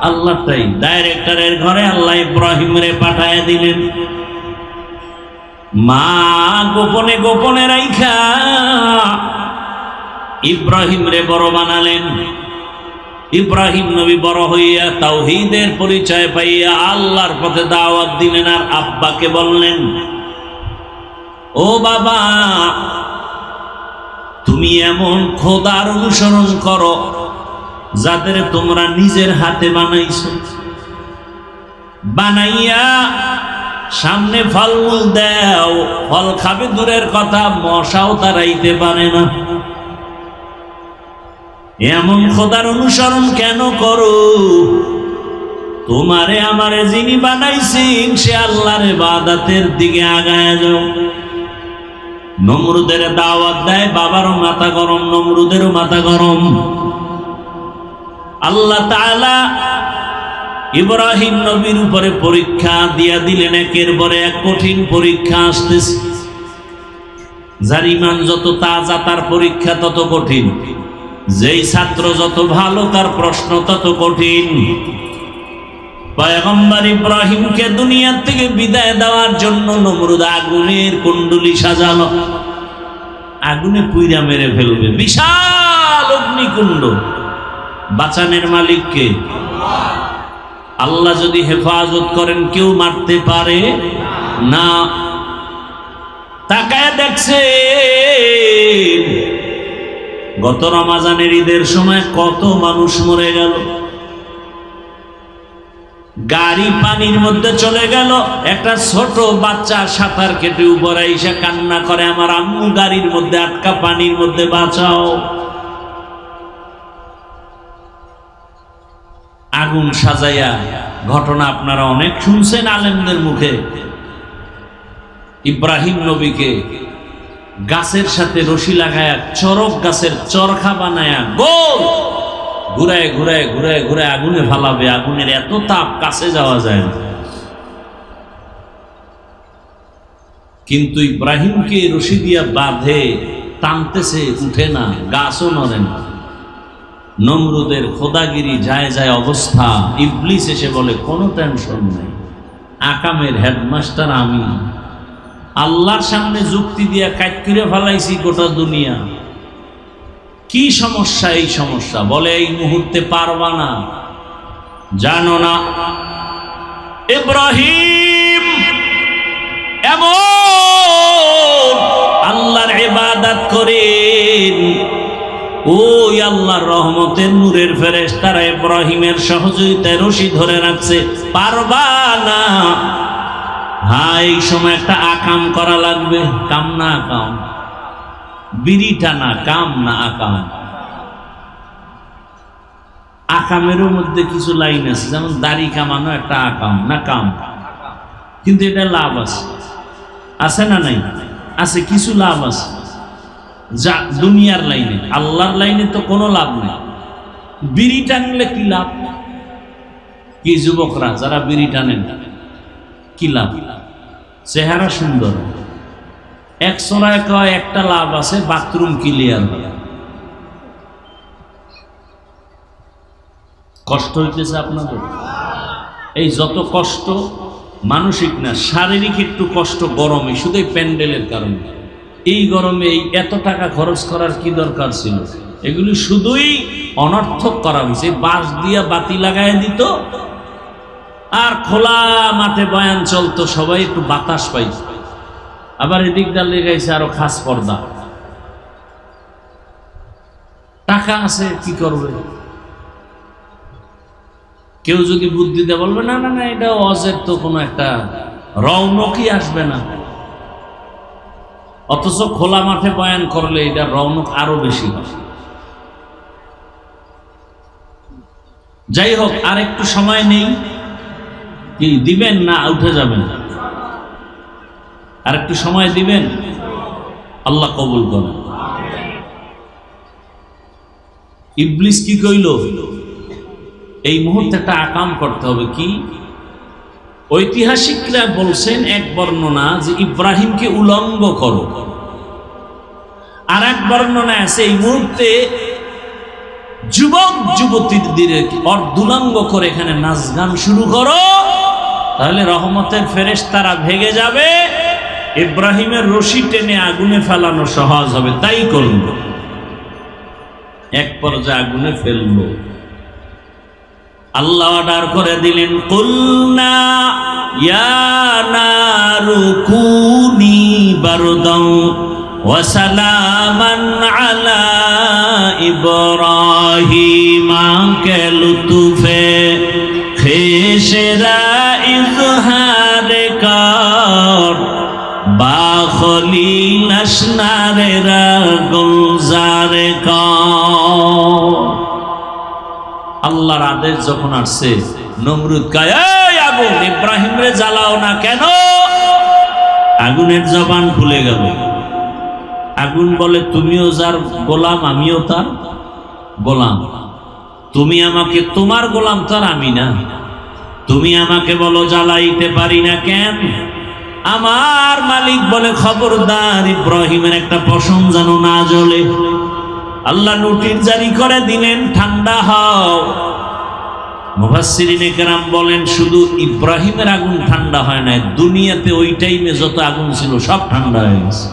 আল্লাহটাই। ডাইরেক্টরের ঘরে আল্লাহ ইব্রাহিম রে পাঠায় দিলেন। মা গোপনে গোপনে রাইখা ইব্রাহিম রে বড় বানালেন। ইব্রাহিম নবী বড় হইয়া তাওহীদের পরিচয় পাইয়া আল্লাহর পথে দাওয়াত দিলেন। আর আব্বাকে বললেন, ও বাবা, তুমি এমন খোদার অনুসরণ করো যাদের তোমরা নিজের হাতে বানাইছো, বানাইয়া সামনে ফলমূল দাও, ফল খাবে দূরের কথা, মশাও তাড়াইতে পারে না। এমন খোদার অনুসরণ কেন করো? তোমারে আমারে যিনি বানাইছেন সে আল্লাহর ইবাদতের দিকে আগায়া যাও। নমরুদের দাওয়াত দেয়, বাবারও মাথা গরম, নমরুদেরও মাথা গরম। আল্লাহ তাআলা ইব্রাহিম নবীর উপরে পরীক্ষা দিয়া দিলেন, একের পরে এক কঠিন পরীক্ষা আসতেছে। যার ঈমান যত তাজা তার পরীক্ষা তত কঠিন, যেই ছাত্র যত ভালো তার প্রশ্ন তত কঠিন। পয়গম্বর ইব্রাহিমকে দুনিয়া থেকে বিদায় দেওয়ার জন্য নমরুদ আগুনের কুণ্ডলী সাজালো, আগুনে পুইরা মেরে ফেলবে, বিশাল অগ্নিকুণ্ড। বাঁচানের মালিক কে? আল্লাহ যদি হেফাজত করেন কেউ মারতে পারে না। তাকায় দেখছে গত রমজানের ঈদের সময় কত মানুষ মরে গেল, গাড়ি পানির মধ্যে চলে গেল, একটা ছোট বাচ্চা সাঁতার কেটে উপরে এসে কান্না করে, আমার আম্মু গাড়ির মধ্যে আটকা, পানির মধ্যে বাঁচাও। আগুন সাজাইয়া ঘটনা আপনারা অনেক শুনছেন আলেমদের মুখে। ইব্রাহিম নবীকে গাছের সাথে রশি লাগায়া চরক গাছের চরখা বানায়া গোল ঘুরায় ঘুরায় ঘুরায় ঘুরায় আগুনে ফালাবে। আগুনের এত তাপ, কাছে যাওয়া যায় না। কিন্তু ইব্রাহিমকে রশি দিয়া বাঁধে টানতেছে, উঠে না, গাছও নড়ে না। নমরুদের খোদাগিরি যায় যায় অবস্থা। ইবলিস এসে বলে, কোনো টেনশন নেই, আকামের হেডমাস্টার আমি, আল্লাহর সামনে যুক্তি দিয়া কাট করে ফেলাইছি গোটা দুনিয়া। কি সমস্যা? এই সমস্যা বলে এই মুহূর্তে পারবা না, জানো না ইব্রাহিম এমন আল্লাহর ইবাদত করেন, ওই আল্লাহর রহমতের নূরের ফেরেশতারা ইব্রাহিমের সহযোগিতায় রশি ধরে রাখছে, পারবা না। হ্যাঁ, এই সময় একটা আকাম করা লাগবে। কাম না আকাম? বিড়ি টানা কাম না আকাম? আকামেরও মধ্যে কিছু লাইন আছে, যেমন দাড়ি কামানো একটা আকাম না কাম, কিন্তু এটা লাভ আছে, আছে না নাই? আছে, কিছু লাভ আছে। যা দুনিয়ার লাইনে, আল্লাহর লাইনে তো কোনো লাভ নেই। বিড়ি টানলে কি লাভ? কি যুবকরা যারা বিড়ি টানেন, কি লাভ? চেহারা সুন্দর। এক সময় একটা লাভ আছে, বাথরুম ক্লিয়ার হয়। কষ্ট হইতেছে আপনাদের? এই যত কষ্ট মানসিক না, শারীরিক একটু কষ্ট গরমে, শুধু এই প্যান্ডেলের কারণে। এই গরমে এই এত টাকা খরচ করার কি দরকার ছিল? এগুলি শুধুই অনর্থক করা হয়েছে। বাঁশ দিয়া বাতি লাগাই দিত আর খোলা মাঠে বয়ান চলতো, সবাই একটু বাতাস পাইত। আবার এদিক দা লেগাইছে আরো খাস পর্দা। টাকা আছে, কি করবে? কেউ যদি বুদ্ধি দেয় বলবে, না না না, এটা অজের তো কোনো একটা রৌনকই আসবে না। অথচ খোলা মাঠে বয়ান করলে এটা রৌনক আরো বেশি হয়। যাই হোক, আর একটু সময় নেই। কি দিবেন না উঠে যাবেন? আর একটু সময় দিবেন, আল্লাহ কবুল করেন। ইবলিস কি কইল? এই মুহূর্তে একটা আকাম করতে হবে। কি? ঐতিহাসিকরা বলছেন এক বর্ণনা যে ইব্রাহিমকে উলঙ্গ করো, আর এক বর্ণনা আছে এই মুহূর্তে যুবক যুবতীদের অর্ধুলঙ্গ করে এখানে নাচ গান শুরু করো, তাহলে রহমতের ফেরেশতারা ভেগে যাবে, ইব্রাহিমের রশি টেনে আগুনে ফেলানো সহজ হবে, তাই করল। এক পর্যায়ে আগুনে ফেললো। আল্লাহ অর্ডার করে দিলেন, কুলনা ইয়া নারু কুনি বারদাও ওয়া সালামান আলা ইব্রাহিম কে লুতুফে খেশরা ইজহার কর বাখলি নশনারে রা গুলজার কর। আল্লাহর আদেশ যখন আসছে, নমরুদ কয়, এই আগুন, ইব্রাহিম রে জ্বালাও না কেন? আগুনের জবান খুলে গেল। আগুন বলে, তুমিও যার গোলাম, আমিও তার গোলাম। তুমি আমাকে, তোমার গোলাম তো আর আমি না। তুমি আমাকে বলো জ্বালাইতে পারি না কেন? আমার মালিক বলে, খবরদার ইব্রাহিমের একটা পশম যেন না জ্বলে। আল্লাহ নোটিশ জারি করে দিলেন, ঠান্ডা হও। মুফাসসিরিনে কেরাম বলেন, শুধু ইব্রাহিমের আগুন ঠান্ডা হয় না, দুনিয়াতে ওই টাইমে যত আগুন ছিল সব ঠান্ডা হয়ে গেছে।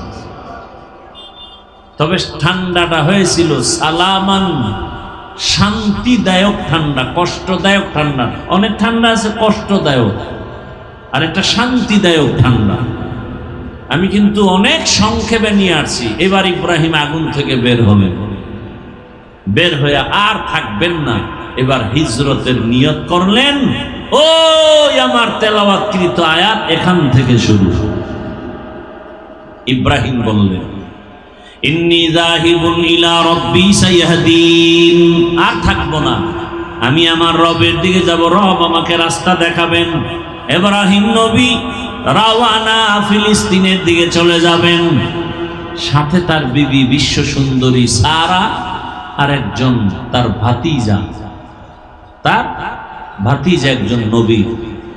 তবে ঠান্ডাটা হয়েছিল সালামান, শান্তিদায়ক ঠান্ডা, কষ্টদায়ক ঠান্ডা। অনেক ঠান্ডা আছে কষ্টদায়ক, আর একটা শান্তিদায়ক ঠান্ডা। আমি কিন্তু অনেক সংক্ষেপে নিয়ে আসছি। এবার ইব্রাহিম আগুন থেকে বের হবেন, বের হয়ে আর থাকবেন না। এবার হিজরতের নিয়ত করলেন। ওই আমার তেলাওয়াতকৃত আয়াত এখান থেকে শুরু। ইব্রাহিম বললেন, ইন্নী যাহিবুন ইলা রাব্বি সাইয়াহদিন। আর থাকবো না, আমি আমার রবের দিকে যাব, রব আমাকে রাস্তা দেখাবেন। ইব্রাহিম নবী রাওয়ানা ফিলিস্তিনের দিকে চলে যাবেন। সাথে তার বিবি বিশ্ব সুন্দরী সারা, আর একজন তার ভাতিজা, একজন নবী।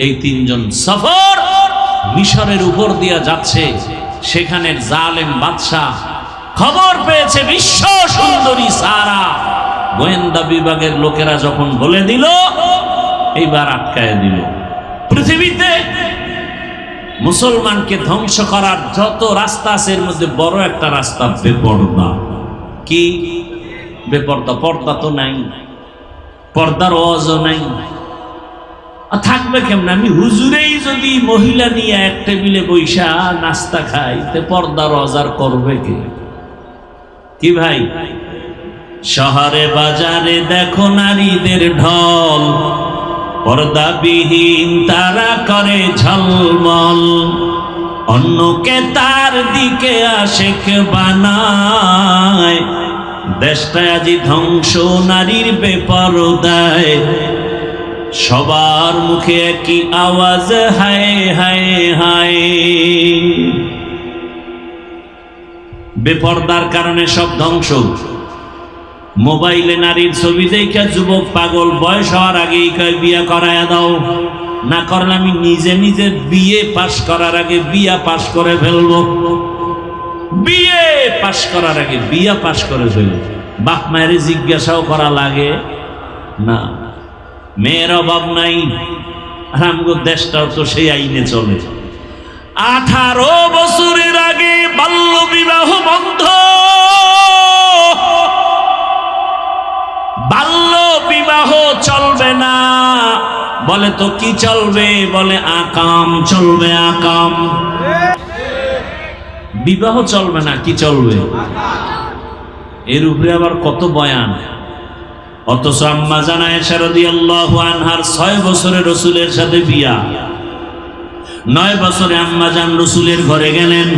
এই তিনজন সফর মিশরের উপর দিয়া যাচ্ছে। সেখানের জালেম বাদশাহ খবর পেয়েছে বিশ্ব সুন্দরী সারা। গোয়েন্দা বিভাগের লোকেরা যখন বলে দিল, এইবার আটকায় দিল। পৃথিবীতে মুসলমানকে ধ্বংস করার যত রাস্তা আছে, এর মধ্যে বড় একটা রাস্তা বেপরদা। কি বেপরদা? পর্দা তো নাই, পর্দার ওয়াজও নাই। থাকবে কেমন? আমি হুজুরেই যদি মহিলা নিয়ে এক টেবিলে বৈশা নাস্তা খাই, তে পর্দার ওয়াজ করবে কে? কি ভাই? শহরে বাজারে দেখো নারীদের ঢল, পর্দাবিহীন তারা করে ঝলমল, অন্যকে তার দিকে আশেক বানায়। দেশটা আজি ধ্বংস নারীর বেপরদায়, সবার মুখে একই আওয়াজ, হায় হায় হায়। বেপরদার কারণে সব ধ্বংস। মোবাইলে নারীর ছবি দেখে যুবক পাগল, বয়স হওয়ার আগেই কয় বিয়া করায়া দাও, না করলে আমি নিজে নিজে বিয়ে পাশ করার আগে বিয়া পাশ করে ফেলবো। বিয়ে পাশ করার আগে বিয়া পাশ করে ফেলবো। বাপ মায়ের জিজ্ঞাসাও করা লাগে না। মেয়ের অভাব নাই, আর আমগো দেশটাও তো সেই আইনে চলে। 18 বছরের আগে বাল্য বিবাহ বন্ধ। বাল্য বিবাহ চলবে না। বলে তো কি চলবে? বলে আকাম চলবে, আকাম। বিবাহ চলবে না, কি চলবে? এর উপরে আবার কত বয়ান। অথচ আম্মা জান আয়েশা রাদিয়াল্লাহু আনহার 6 বছরে রাসূলের সাথে বিয়া। 9 বছরে আম্মা জান রাসূলের ঘরে গেলেন।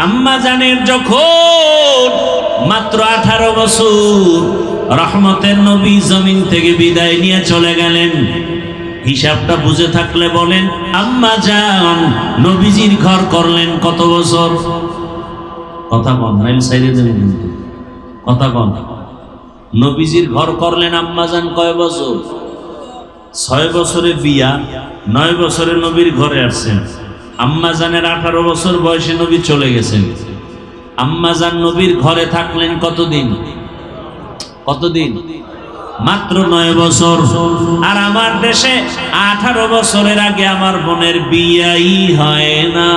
আম্মা জানের যখন মাত্র 18 বছর, রহমতের নবী জমিন থেকে বিদায় নিয়ে চলে গেলেন। হিসাবটা বুঝে থাকলে বলেন, আম্মা জান নবীজির ঘর করলেন কত বছর? কথা কন, নাইল সাইডে দেবেন কথা কন। নবীজির ঘর করলেন আম্মা জান কয় বছর? 6 বছরে বিয়া, 9 বছরে নবীর ঘরে আসছেন। আম্মা জানের 18 বছর বয়সে নবী চলে গেছেন। আম্মা জান নবীর ঘরে থাকলেন কতদিন? কতদিন? মাত্র 9 বছর। আর আমার দেশে 18 বছরের আগে আমার বোনের বিয়াই হয় না।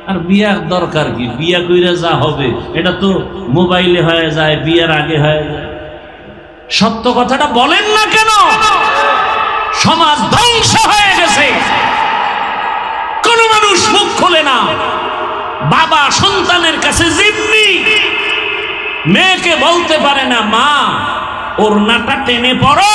আর বিয়ার দরকার কি? বিয়া কইরা যা হবে এটা তো মোবাইলে হয়ে যায়, বিয়ার আগে হয়ে যায়। সত্য কথাটা বলেন না কেন? সমাজ ধ্বংস হয়ে গেছে, কোন মানুষ মুখ খোলে না। বাবা সন্তানের কাছে জিম্মি, মেয়েকে বলতে পারে না মা ওড়নাটা টেনে পড়ো।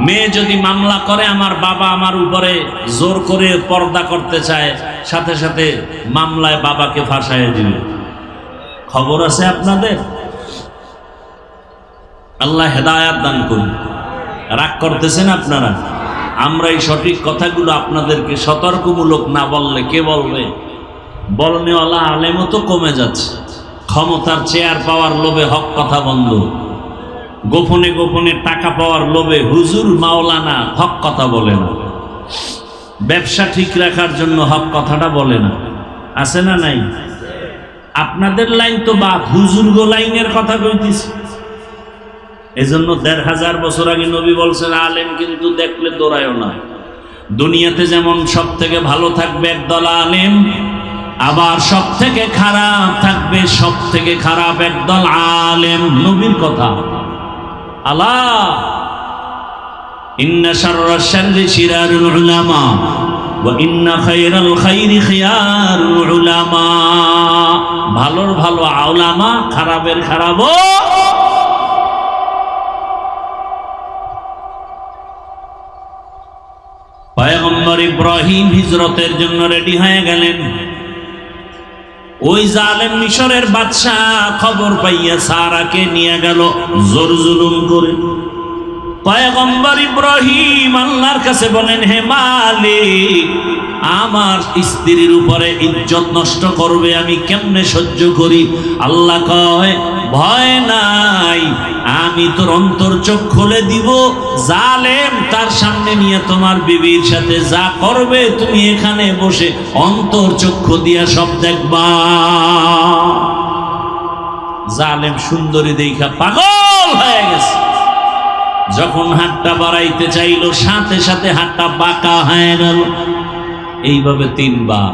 মেয়ে যদি মামলা করে আমার বাবা আমার উপরে জোর করে পর্দা করতে চায়, সাথে সাথে মামলায় বাবাকে ফাঁসায় দিবে। খবর আছে আপনাদের? আল্লাহ হেদায়াত দান করুন। রাগ করতেছেন আপনারা? আমরা এই সঠিক কথাগুলো আপনাদেরকে সতর্কমূলক না বললে কে বলবে? বলনেওয়ালা আলেমও তো কমে যাচ্ছে। ক্ষমতার চেয়ার পাওয়ার লোভে হক কথা বন্ধ, গোপনে গোপনে টাকা পাওয়ার লোভে হুজুর মাওলানা হক কথা বলে না, ব্যবসা ঠিক রাখার জন্য হক কথাটা বলে না। আছে না নাই? আপনাদের লাইন তো বা হুজুরগো লাইনের কথা কইতেছি। এজন্য ১৫০০ বছর আগে নবী বলছেন আলেম কিন্তু দেখলে দৌড়ায়ও না। দুনিয়াতে যেমন সব থেকে ভালো থাকবে একদল আলেম, আবার সব থেকে খারাপ থাকবে সব থেকে খারাপ একদল আলেম। নবীর কথা। আলা ইন্না শাররাশ শাররি শিরারুল উলামা ওয়া ইন্না খায়রাল খায়রি খিয়ারুল উলামা। ভালোর ভালো উলামা, খারাপের খারাপও। পয়গম্বর ইব্রাহিম হিজরতের জন্য রেডি হয়ে গেলেন। ওই জালেম মিশরের বাদশাহ খবর পাইয়া সারাকে নিয়ে গেল জোর জুলুম করে। পয়গম্বর ইব্রাহিম আল্লাহর কাছে বলেন, হে মালিক, আমার স্ত্রীর উপরে ইজ্জত নষ্ট করবে, আমি কেমনে সহ্য করি? আল্লাহ কয়, ভয় নাই, আমি তোর অন্তর চোখ খুলে দিব। জালেম তার সামনে নিয়ে তোমার বিবির সাথে যা করবে তুমি এখানে বসে অন্তর চক্ষু দিয়া সব দেখবা। জালেম সুন্দরী দেখা পাগল হয়ে গেছে। যখন হাতটা বাড়াইতে চাইল সাথে সাথে হাতটা বাঁকা হয়ে গেল। এইভাবে ৩ বার।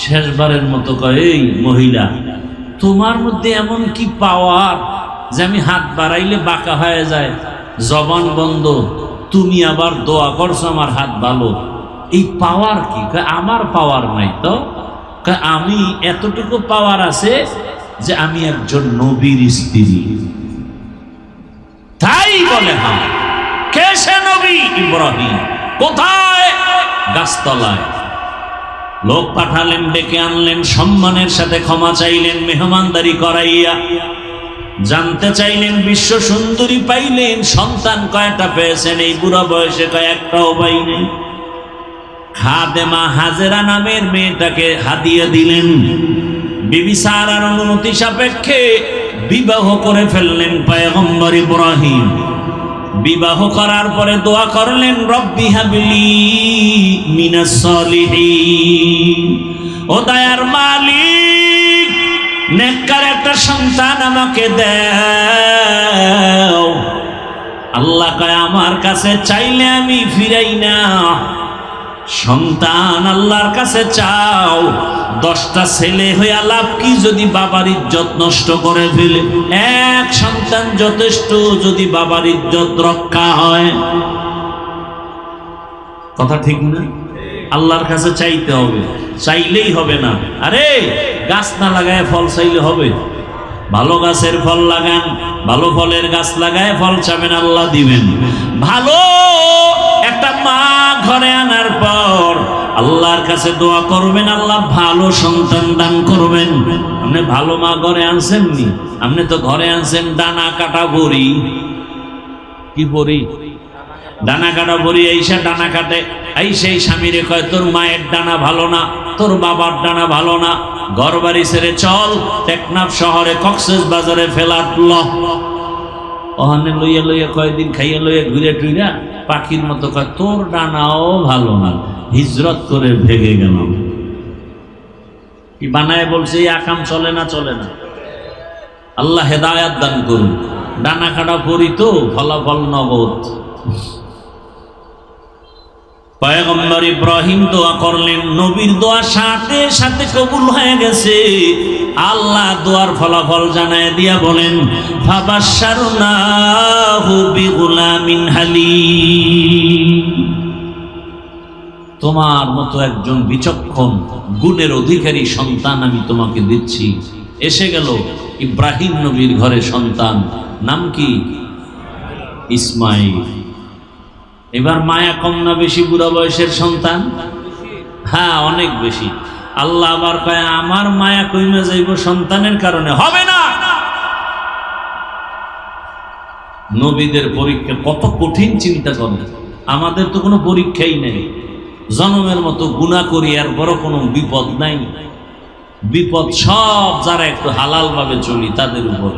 শেষবারের মতো কয়, এই মহিলা, তোমার মধ্যে এমন কি পাওয়ার যে আমি হাত বাড়াইলে বাঁকা হয়ে যায়? জবান বন্ধ, তুমি আবার দোয়া করছো আমার হাত ভালো, এই পাওয়ার কি? আমার পাওয়ার নাই তো। আমি এতটুকু পাওয়ার আছে যে আমি একজন নবীর স্ত্রী। তাই বলে, হ্যাঁ, কে সে নবী? ইব্রাহিম। কোথায়? গাছতলায়। লোক পাঠালেন, ডেকে আনলেন, সম্মানের সাথে ক্ষমা চাইলেন, মেহমানদারি করাইয়া জানতে চাইলেন। বিশ্ব সুন্দরী পাইলেন, সন্তান কয়টা পেয়েছেন? এই বুড়া বয়সে কয় একটাও পাই নেই। খাদেমা হাজেরা নামের মেয়েটাকে হাদিয়া দিলেন। বিবি সারার অনুমতি সাপেক্ষে বিবাহ করে ফেললেন পয়গম্বর ইব্রাহিম। বিবাহ করার পরে দোয়া করলেন, রব্বি হাবলি মিনাস সলিহিন। ও দয়ার মালিক, নেককার একটা সন্তান আমাকে দাও। আল্লাহ কয়, আমার কাছে চাইলে আমি ফিরাই না। সন্তান আল্লাহর কাছে চাও। 10টা ছেলে হইয়া লাভ কি যদি বাবার ইজ্জত নষ্ট করে ফেলে? এক সন্তান যথেষ্ট যদি বাবার ইজ্জত রক্ষা হয়। কথা ঠিক না? আল্লাহর কাছে চাইতে হবে, চাইলেই হবে না। আরে গাছ না লাগায় ফল চাইলে হবে? ভালো গাছের ফল লাগান, ভালো ফলের গাছ লাগায় ফল চাবেন, আল্লাহ দিবেন। ভালো একটা মা ঘরে আনার পর আল্লাহর কাছে দোয়া করবেন, আল্লাহ ভালো সন্তান দান করবেন। আপনি ভালো মা ঘরে আনছেন নি? আপনি তো ঘরে আনছেন ডানা কাটা বড়ি। কি বড়ি? ডানা কাটা বড়ি। এইসা ডানা কাটে, এই সেই স্বামীরে কয়, তোর মায়ের ডানা ভালো না, তোর বাবার ডানা ভালো না, ঘর বাড়ি ছেড়ে চল টেকনাফ শহরে কক্সেস বাজারে ফেলাট ল। ওখানে লইয়া লইয়া কয়েকদিন খাইয়া লইয়া ঘুরে টুইরা পাখির মতো কয়, তোর ডানাও ভালো না, হিজরত করে ভেগে গেলাম। কি বানায় বলছে? এই আকাম চলে না, চলে না। আল্লাহ হেদায়াত দান করুন। ডানা কাটা পড়ি তো ফলাফল নগদ। পয়গম্বর ইব্রাহিম দোয়া করলেন, নবীর দোয়া সাথে সাথে কবুল হয়ে গেছে। আল্লাহ দোয়ার ফলাফল জানায় দিয়া বলেন, ফাবাশশারনাহু বিগুলামিন হালিম। তোমার মতো একজন বিচক্ষণ গুণের অধিকারী সন্তান আমি তোমাকে দিচ্ছি। এসে গেল ইব্রাহিম নবীর ঘরে সন্তান, নাম কি? ইসমাইল। এবার মায়া কম না বেশি বুড়া বয়সের সন্তান? হ্যাঁ, অনেক বেশি। আল্লাহ আবার কয়, আমার মায়া কইমে যাইব সন্তানের কারণে? হবে না। নবীদের পরীক্ষা কত কঠিন, চিন্তা করেন। আমাদের তো কোনো পরীক্ষাই নেই, জনমের মতো গুনাহ করি আর বড় কোনো বিপদ নাই। বিপদ সব যারা একটু হালাল ভাবে চলি তাদের উপর।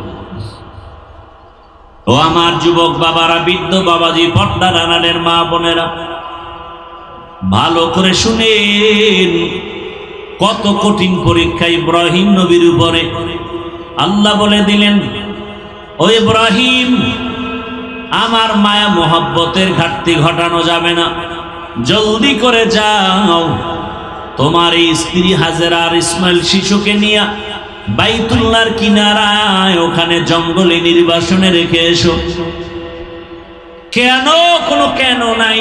ও আমার যুবক বাবারা, বৃদ্ধ বাবাজি, পর্দার আড়ালের মা বোনেরা, ভালো করে শুনেন, কত কঠিন পরীক্ষা ইব্রাহিম নবীর উপরে। আল্লাহ বলে দিলেন, ও ইব্রাহিম, আমার মায়া মোহাব্বতের ঘাটতি ঘটানো যাবে না। জলদি করে যাও, তোমার এই স্ত্রী হাজেরা আর ইসমাইল শিশুকে নিয়ে বাইতুল্লাহর কিনারায় ওখানে জঙ্গলে নির্বাসনে রেখে এসো। কেন? কোনো কেন নাই।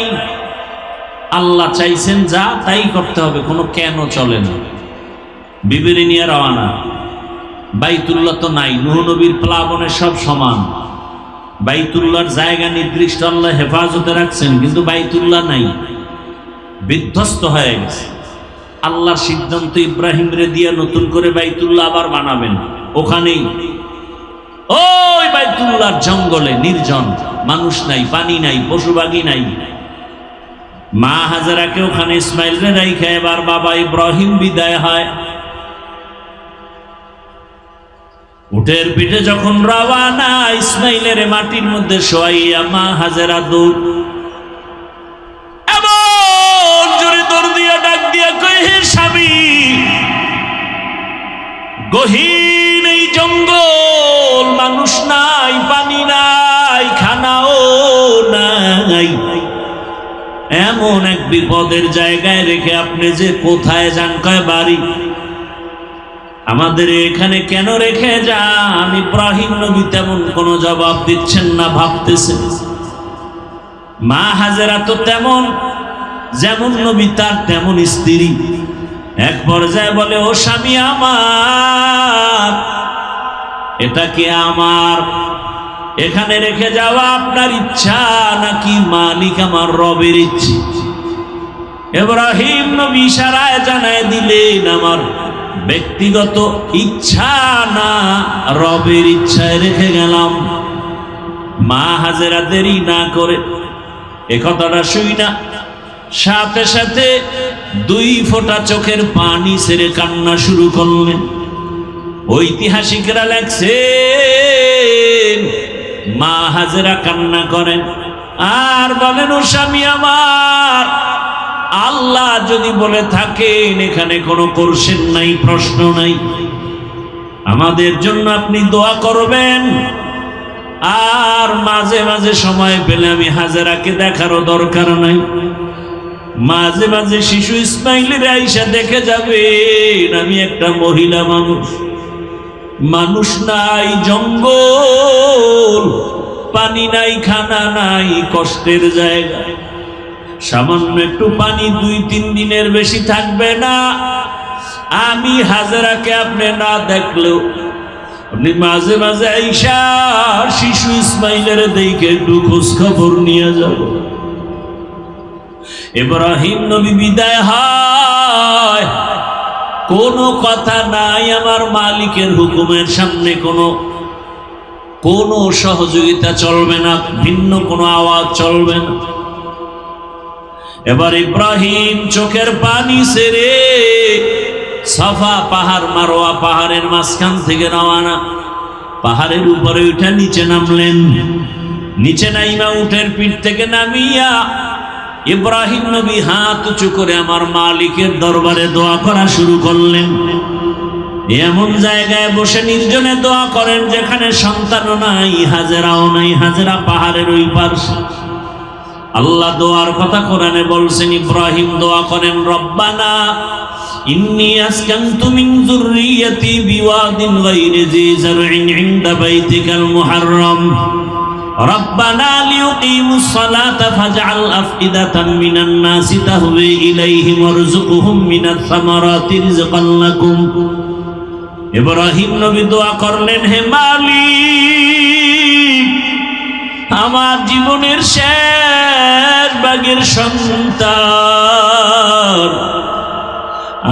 আল্লাহ চাইছেন যা তাই করতে হবে, কোনো কেন চলে না। বিবিরে নিয়ে রওয়ানা। বাইতুল্লাহ তো নাই, নূহ নবীর প্লাবনে সব সমান। বাইতুল্লাহর জায়গা নির্দিষ্ট আল্লাহ হেফাজতে রাখছেন, কিন্তু বাইতুল্লাহ নাই, বিধ্বস্ত হয়ে গেছে। আল্লাহর সিদ্ধান্ত, ইব্রাহিম রে দিয়ে নতুন করে বাইতুল্লাহ আবার বানাবেন। ওখানেই ওই বাইতুল্লাহর জঙ্গলে নির্জন, মানুষ নাই, পানি নাই, পশুবাগী নাই। মা হাজেরাকে ওখানে ইসমাইল রে রাইখা এবার বাবা ইব্রাহিম বিদায় হয়। উটের পিঠে যখন রওয়ানা, ইসমাইলের মাটির মধ্যে শোয়াইয়া মা হাজেরা দৌড়, এমন জোরে দৌড় দিয়া ডাক দিয়া কই, হে স্বামী, গহীন এই জঙ্গল, মানুষ নাই, পানি নাই, খানাও নাই, এমন এক বিপদের জায়গায় রেখে আপনি যে কোথায় যান? কয় বাড়ি। আমাদের এখানে কেন রেখে যান? ইব্রাহিম নবী তেমন কোনো জবাব দিচ্ছেন না, ভাবতেছেন। মা হাজেরা তো তেমন, যেমন নবী তার তেমন স্ত্রী। এক পর্যায়ে বলে, ও স্বামী আমার, এটা কি আমার এখানে রেখে যাওয়া আপনার ইচ্ছা নাকি মালিক আমার রবের ইচ্ছে? ইব্রাহিম নবী ইশারায় জানায় দিলেন, আমার ব্যক্তিগত ইচ্ছা না, রবের ইচ্ছায় রেখে গেলাম। মা হাজেরা দেরি না করে এ কথাটা শুই না, সাথে সাথে 2 ফোঁটা চোখের পানি ছেড়ে কান্না শুরু করলেন। ঐতিহাসিকরা লেখছেন, মা হাজেরা কান্না করেন আর বলেন, ও স্বামী আমার, আল্লাহ যদি বলে থাকেন এখানে কোনো কোশ্চেন নাই, প্রশ্ন নাই, আমাদের জন্য আপনি দোয়া করবেন। আর মাঝে মাঝে সময় পেলে আমি হাজেরাকে দেখারও দরকার নাই, মাঝে মাঝে শিশু ইসমাইলের আইসা দেখে যাবেন। আমি একটা মহিলা মানুষ, মানুষ নাই, জঙ্গল, পানি নাই, খানা নাই, কষ্টের জায়গা। সামান্য একটু পানি 2-3 দিনের বেশি থাকবে না। আমি হাজেরাকে আপনি না দেখলেও আপনি মাঝে মাঝে আইসা শিশু ইসমাইলের দেখে একটু খোঁজ খবর নিয়ে যাব। ইব্রাহিম নবী বিদায় হয়, কোনো কথা নাই। আমার মালিকের হুকুমের সামনে কোনো সহযোগিতা চলবে না, ভিন্ন কোনো আওয়াজ চলবে না। এবার ইব্রাহিম চোখের পানি ছেড়ে সাফা পাহাড়, মারোয়া পাহাড়ের মাঝখান থেকে রওনা। পাহাড়ের উপরে উঠে নিচে নামলেন। নিচে নাইমা উটের পিঠ থেকে নামিয়া ইব্রাহিম নবী হাত উঁচু করে আমার মালিকের দরবারে দোয়া করা শুরু করলেন। এমন জায়গায় বসে নির্জনে দোয়া করেন যেখানে সন্তানও নাই, হাজেরাও নাই। হাজেরা পাহাড়ের ওই পার্শ্বে। আল্লাহ দোয়ার কথা কোরআনে বলছেন, ইব্রাহিম দোয়া করেন, রব্বানা ইন্নী আসকানতু মিন যুররিয়্যাতি বিওয়াদিন গায়রি যী যারইন ইনদা বাইতিকাল মুহাররাম রব্বানা লিয়ুকিমুস সালাতা ফাজআল আফইদাতাম মিনান নাসি তাহওয়ি ইলাইহিম ওয়ারযুকহুম মিনাস সামারাতি রিজকান লাকুম। ইব্রাহিম নবী দোয়া করলেন, হে মালিক, আমার জীবনের শেষ ভাগের সন্তান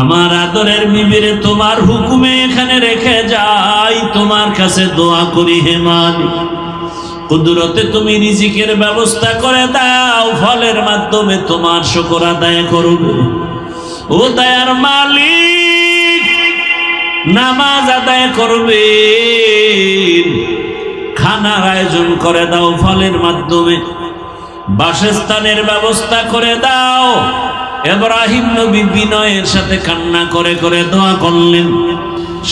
আমার আদরের বিবিরে তোমার হুকুমে এখানে রেখে যাই, তোমার কাছে দোয়া করি হে মালিক, কুদরতে তুমি রিজিকের ব্যবস্থা করে দাও, ফলের মাধ্যমে তোমার শুকর আদায় করবে। ও দয়ার মালিক, নামাজ আদায় করবে, খানার আয়োজন করে দাও ফলের মাধ্যমে, বাসস্থানের ব্যবস্থা করে দাও। ইব্রাহিম নবী বিনয়ের সাথে কান্না করে করে দোয়া করলেন।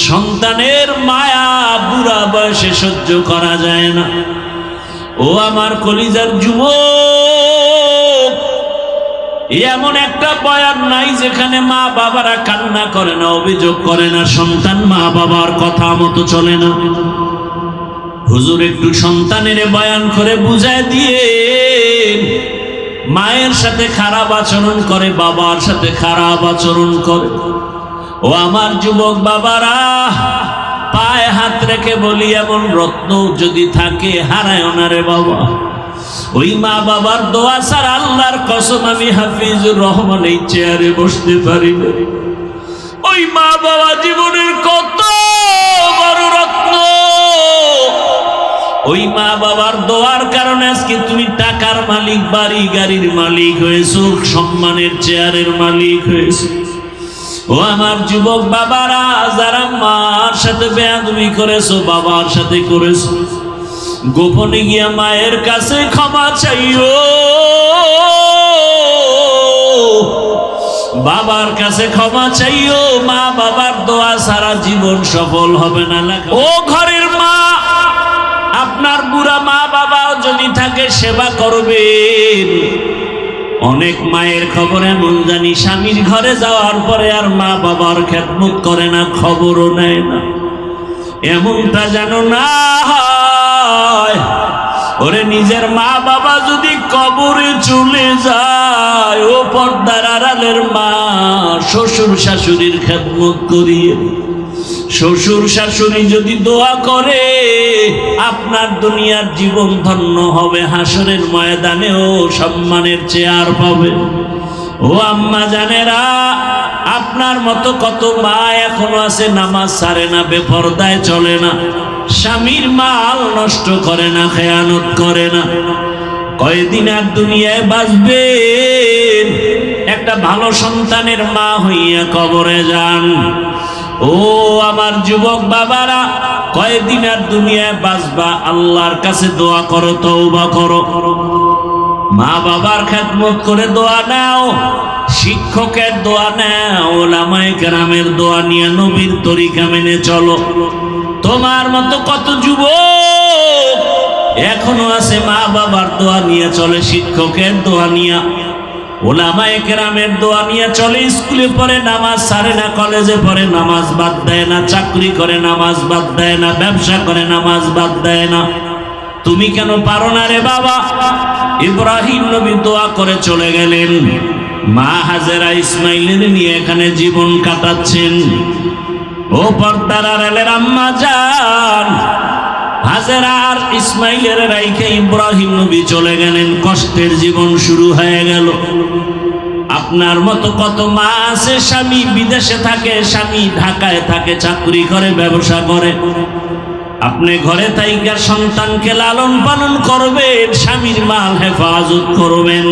সন্তানের মায়া বুড়া বয়সে সহ্য করা যায় না। ও আমার কলিজার যুবক, এমন একটা বয়ান নাই যেখানে মা বাবারা কান্না করে না, অভিযোগ করে না, সন্তান মা বাবার কথা মতো চলে না। হুজুর একটু সন্তানের বয়ান করে বুঝায় দিয়ে, মায়ের সাথে খারাপ আচরণ করে, বাবার সাথে খারাপ আচরণ করে। ও আমার যুবক বাবারা, পায়ে হাত রেখে বলি, এমন রত্ন যদি থাকে হারায় না রে বাবা। ওই মা বাবার দোয়া ছাড়া আল্লাহর কসম আমি হাফিজুর রহমান এই চেয়ারে বসতে পারি না। ওই মা বাবা জীবনের কত বড় রত্ন, ওই মা বাবার দোয়ার কারণে আজকে তুমি টাকার মালিক, বাড়ি গাড়ির মালিক হয়েছো, সম্মানের চেয়ারের মালিক হয়েছো। ও আমার যুবক বাবারা, যারা মার সাথে বেয়াদবি করেছো, বাবার সাথে করেছো, গোপনে গিয়া মায়ের কাছে ক্ষমা চাইও, বাবার কাছে ক্ষমা চাইও। মা বাবার দোয়া সারা জীবন সফল হবে না। ও ঘরের মা, আপনার বুড়া মা বাবাও যদি থাকে সেবা করবেন। অনেক মায়ের খবর এমন জানি, স্বামীর ঘরে যাওয়ার পরে আর মা বাবার খেদমত করে না, খবরও নেয় না। এমনটা যেন না হয়। ওরে নিজের মা বাবা যদি কবরে চলে যায়, ও পর্দার আড়ালের মা শ্বশুর শাশুড়ির খেদমত করিয়ে, শ্বশুর শাশুড়ি যদি দোয়া করে, আপনার দুনিয়ার জীবন ধন্য হবে, হাসরের ময়দানেও সম্মানের চেয়ার পাবে। ও আম্মা জানেরা, আপনার মতো কত মা এখনো আছে নামাজ ছাড়ে না, বেপরদায় চলে না, স্বামীর মাল নষ্ট করে না, খেয়ানত করে না। কয়দিন আর দুনিয়ায় বাঁচবেন, একটা ভালো সন্তানের মা হইয়া কবরে যান। ও আমার যুবক বাবারা, কয়দিন আর দুনিয়ায় বাঁচবা, আল্লাহর কাছে দোয়া করো, তওবা করো, মা বাবার খেদমত করে দোয়া নাও, শিক্ষকের দোয়া নাও, ওলামায়ে কেরামের দোয়া নিয়ে নবীর তরিকা মেনে চলো। তোমার মতো কত যুবক এখনো আছে মা বাবার দোয়া নিয়ে চলে, শিক্ষকের দোয়া নিয়ে, ওলামায়ে কেরামের দোয়া নিয়ে চলে, স্কুলে পড়ে নামাজ ছাড়ে না, কলেজে পড়ে নামাজ বাদ দেয় না, চাকরি করে নামাজ বাদ দেয় না, ব্যবসা করে নামাজ বাদ দেয় না। তুমি কেন পারো না রে বাবা? ইব্রাহিম নবী দোয়া করে চলে গেলেন, মা হাজেরা ইসমাইলের নিয়ে এখানে জীবন কাটাচ্ছেন। ও পর্দার আড়ালের আম্মা জান, হাজেরা আর ইসমাইলের রাইখে ইব্রাহিম নবী চলে গেলেন, কষ্টের জীবন শুরু হয়ে গেল। আপনার মতো কত মা আছে, স্বামী বিদেশে থাকে, স্বামী ঢাকায় থাকে, চাকরি করে, ব্যবসা করে, আপনি ঘরে থাইকা সন্তানকে লালন পালন করবেন, স্বামীর মাল হেফাজত করবেন।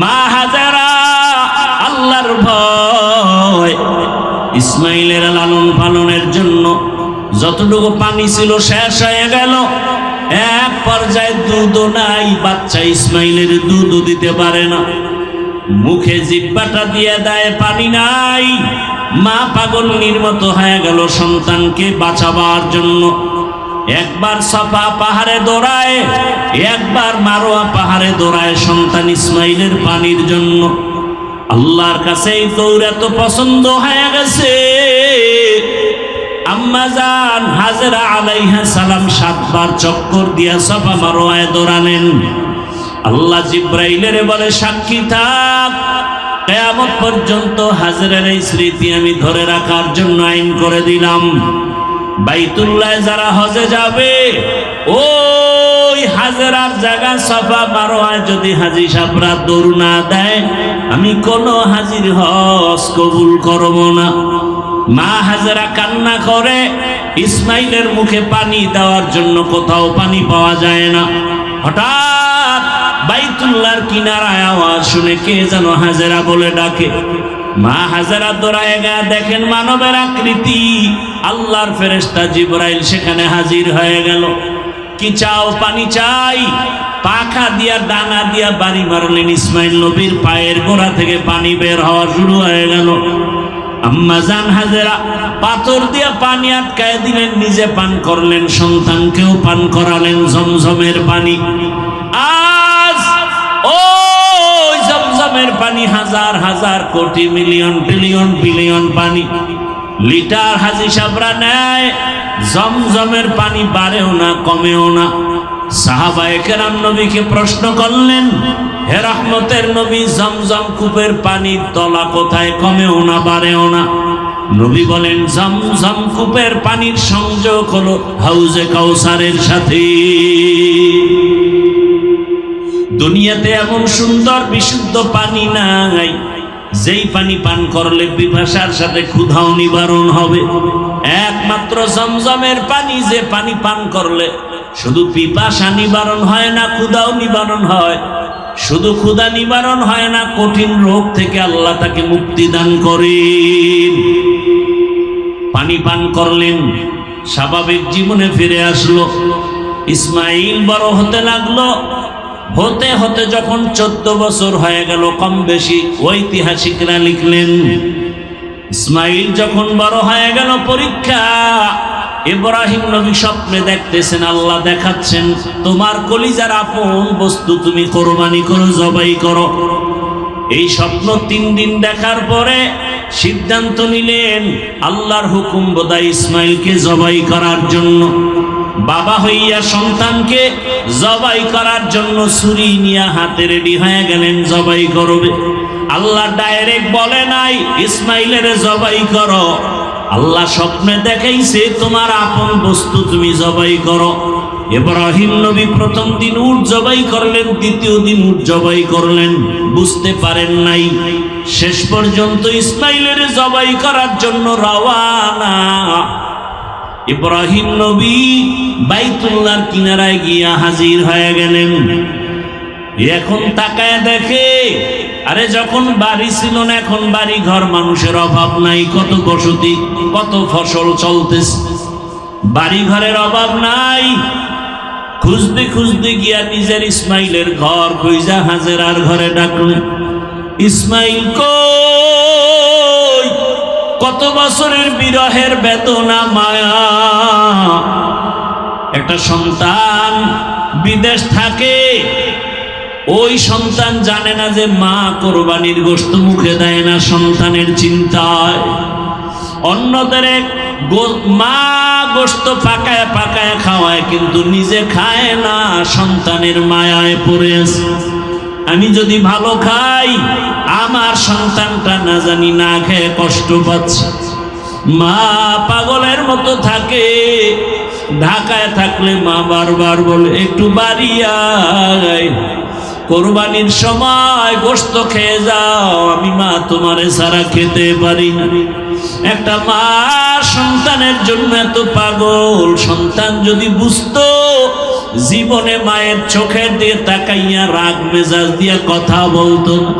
মা হাজেরা আল্লাহর ভয়, ইসমাইলের লালন পালনের জন্য যতটুকু পানি ছিল শেষ হয়ে গেল। এক পর্যায়ে দুধও নাই, বাচ্চা ইসমাইলের দুধও দিতে পারে না, মুখে জিহ্বাটা দিয়ে দেয়, পানি নাই। মা পাগলের মতো হয়ে গেল সন্তানকে বাঁচাবার জন্য। একবার সাফা পাহাড়ে দৌড়ায়, একবার মারোয়া পাহাড়ে দৌড়ায় সন্তান ইসমাইলের পানির জন্য। আল্লাহর কাছে এই দৌড় এত পছন্দ হয়ে গেছে, আম্মা জান হাজেরা আলাইহা সালাম 7 বার চক্কর দিয়া সাফা মারোয়ায় দৌড়ালেন। আল্লাহ জিব্রাইলের বলে, সাক্ষী থাক, কিয়ামত পর্যন্ত হাজেরার এই স্মৃতি আমি ধরে রাখার জন্য আইন করে দিলাম। বাইতুল্লাহ যারা হজে যাবে, ওই হাজেরার জায়গা সাফা মারোয়ায় যদি হাজী সাহেবরা দৌড় না দেয়, আমি কোনো হাজির হজ কবুল করব না। মা হাজেরা কান্না করে, ইসমাইলের মুখে পানি দেওয়ার জন্য কোথাও পানি পাওয়া যায় না। হঠাৎ বাইতুল্লাহর কিনারায় আওয়াজ শুনে কে যেন হাজেরা বলে ডাকে। মা হাজেরা দৌড়ায় গিয়ে দেখেন মানবের আকৃতি, আল্লাহর ফেরেশতা জিবরাইল সেখানে হাজির হয়ে গেল। কি চাও? পানি চাই। পাখা দিয়া ডানা দিয়া বাড়ি মারলেন, ইসমাইল নবীর পায়ের গোড়া থেকে পানি বের হওয়া শুরু হয়ে গেল। আম্মা জান হাজেরা পাথর দিয়া পানি আটকায় দিলেন, নিজে পান করলেন, সন্তানকেও পান করালেন জমজমের পানি। আজ ওই জমজমের পানি হাজার হাজার কোটি মিলিয়ন ট্রিলিয়ন বিলিয়ন পানি লিটার হাজী সাহেবরা নেয়। জমজমের পানি বাড়েও না কমেও না। সাহাবায়ে কেরাম নবীকে প্রশ্ন করলেন, হে রহমতের নবী, জমজম কূপের পানির তলা কোথায়? কমেও না বাড়েও না। নবী বলেন, জমজম কূপের পানির সংযোগ হলো হাউজে কাউসারের সাথে। দুনিয়াতে এমন সুন্দর বিশুদ্ধ পানি নাই যেই পানি পান করলে পিপাসার সাথে ক্ষুধাও নিবারণ হবে। একমাত্র জমজমের পানি, যে পানি পান করলে শুধু পিপাসা নিবারণ হয় না, ক্ষুধাও নিবারণ হয়। শুধু ক্ষুধা নিবারণ হয় না, কঠিন রোগ থেকে আল্লাহ তাকে মুক্তি দান করেন। পানি পান করলেন, স্বাভাবিক জীবনে ফিরে আসলো। ইসমাইল বড় হতে লাগলো। হতে হতে যখন 14 বছর হয়ে গেল, কম বেশি ঐতিহাসিকরা লিখলেন, ইসমাইল যখন বড় হয়ে গেল, পরীক্ষা। ইব্রাহিম নবী স্বপ্নে দেখতেছেন, আল্লাহ দেখাচ্ছেন, তোমার কলিজার আপন বস্তু তুমি কোরবানি করো, জবাই করো। এই স্বপ্ন 3 দিন দেখার পরে সিদ্ধান্ত নিলেন, আল্লাহর হুকুম বোধহয় ইসমাইলকে জবাই করার জন্য। বাবা হইয়া সন্তানকে জবাই করার জন্য ছুরি নিয়ে হাতে রেডি হয়ে গেলেন, জবাই করবে। আল্লাহ ডাইরেক্ট বলে নাই ইসমাইলের জবাই করো। আল্লাহ স্বপ্নে দেখাইছে, তোমার আপন বস্তু তুমি জবাই করো। ইব্রাহিম নবী প্রথম দিন উট জবাই করলেন, দ্বিতীয় দিন উট জবাই করলেন, বুঝতে পারেন নাই। শেষ পর্যন্ত ইসমাইলের জবাই করার জন্য রওয়ানা। ইব্রাহিম নবী বাইতুল্লাহর কিনারায় গিয়া হাজির হয়ে গেলেন। এখন তাকায় দেখে, আরে যখন বাড়ি ছিল না, এখন বাড়ি ঘর, মানুষের অভাব নাই, কত বসতি, কত ফসল চলতেছে, বাড়ি ঘরের অভাব নাই। খুঁজতে খুঁজতে গিয়া নিজের ইসমাইলের ঘর খুঁজা হাজেরার ঘরে ডাকলেন, ইসমাইল কই? কত বছরের বিরহের বেদনা মায়া। একটা সন্তান বিদেশ থাকে, ওই সন্তান জানে না যে মা কোরবানির গোশত মুখে দেয় না সন্তানের চিন্তায়। অন্যদের মা গোশত পাকায় পাকায় খাওয়ায়, কিন্তু নিজে খায় না, সন্তানের মায়ায় পড়ে আছে। আমি যদি ভালো খাই, আমার সন্তানটা না জানি না খেয়ে কষ্ট পাচ্ছে। মা পাগলের মতো থাকে। ঢাকায় থাকলে মা বারবার বলে, একটু বাড়ি আয়, কোরবানির সময় গোশত খেয়ে যাও, আমি মা তোমারে ছাড়া খেতে পারি না। একটা মা সন্তানের জন্য এত পাগল। সন্তান যদি বুঝতো, জীবনে মায়ের চোখের দিয়ে তাকাইয়া রাগ মেজাজ দিয়া কথা বলতো না।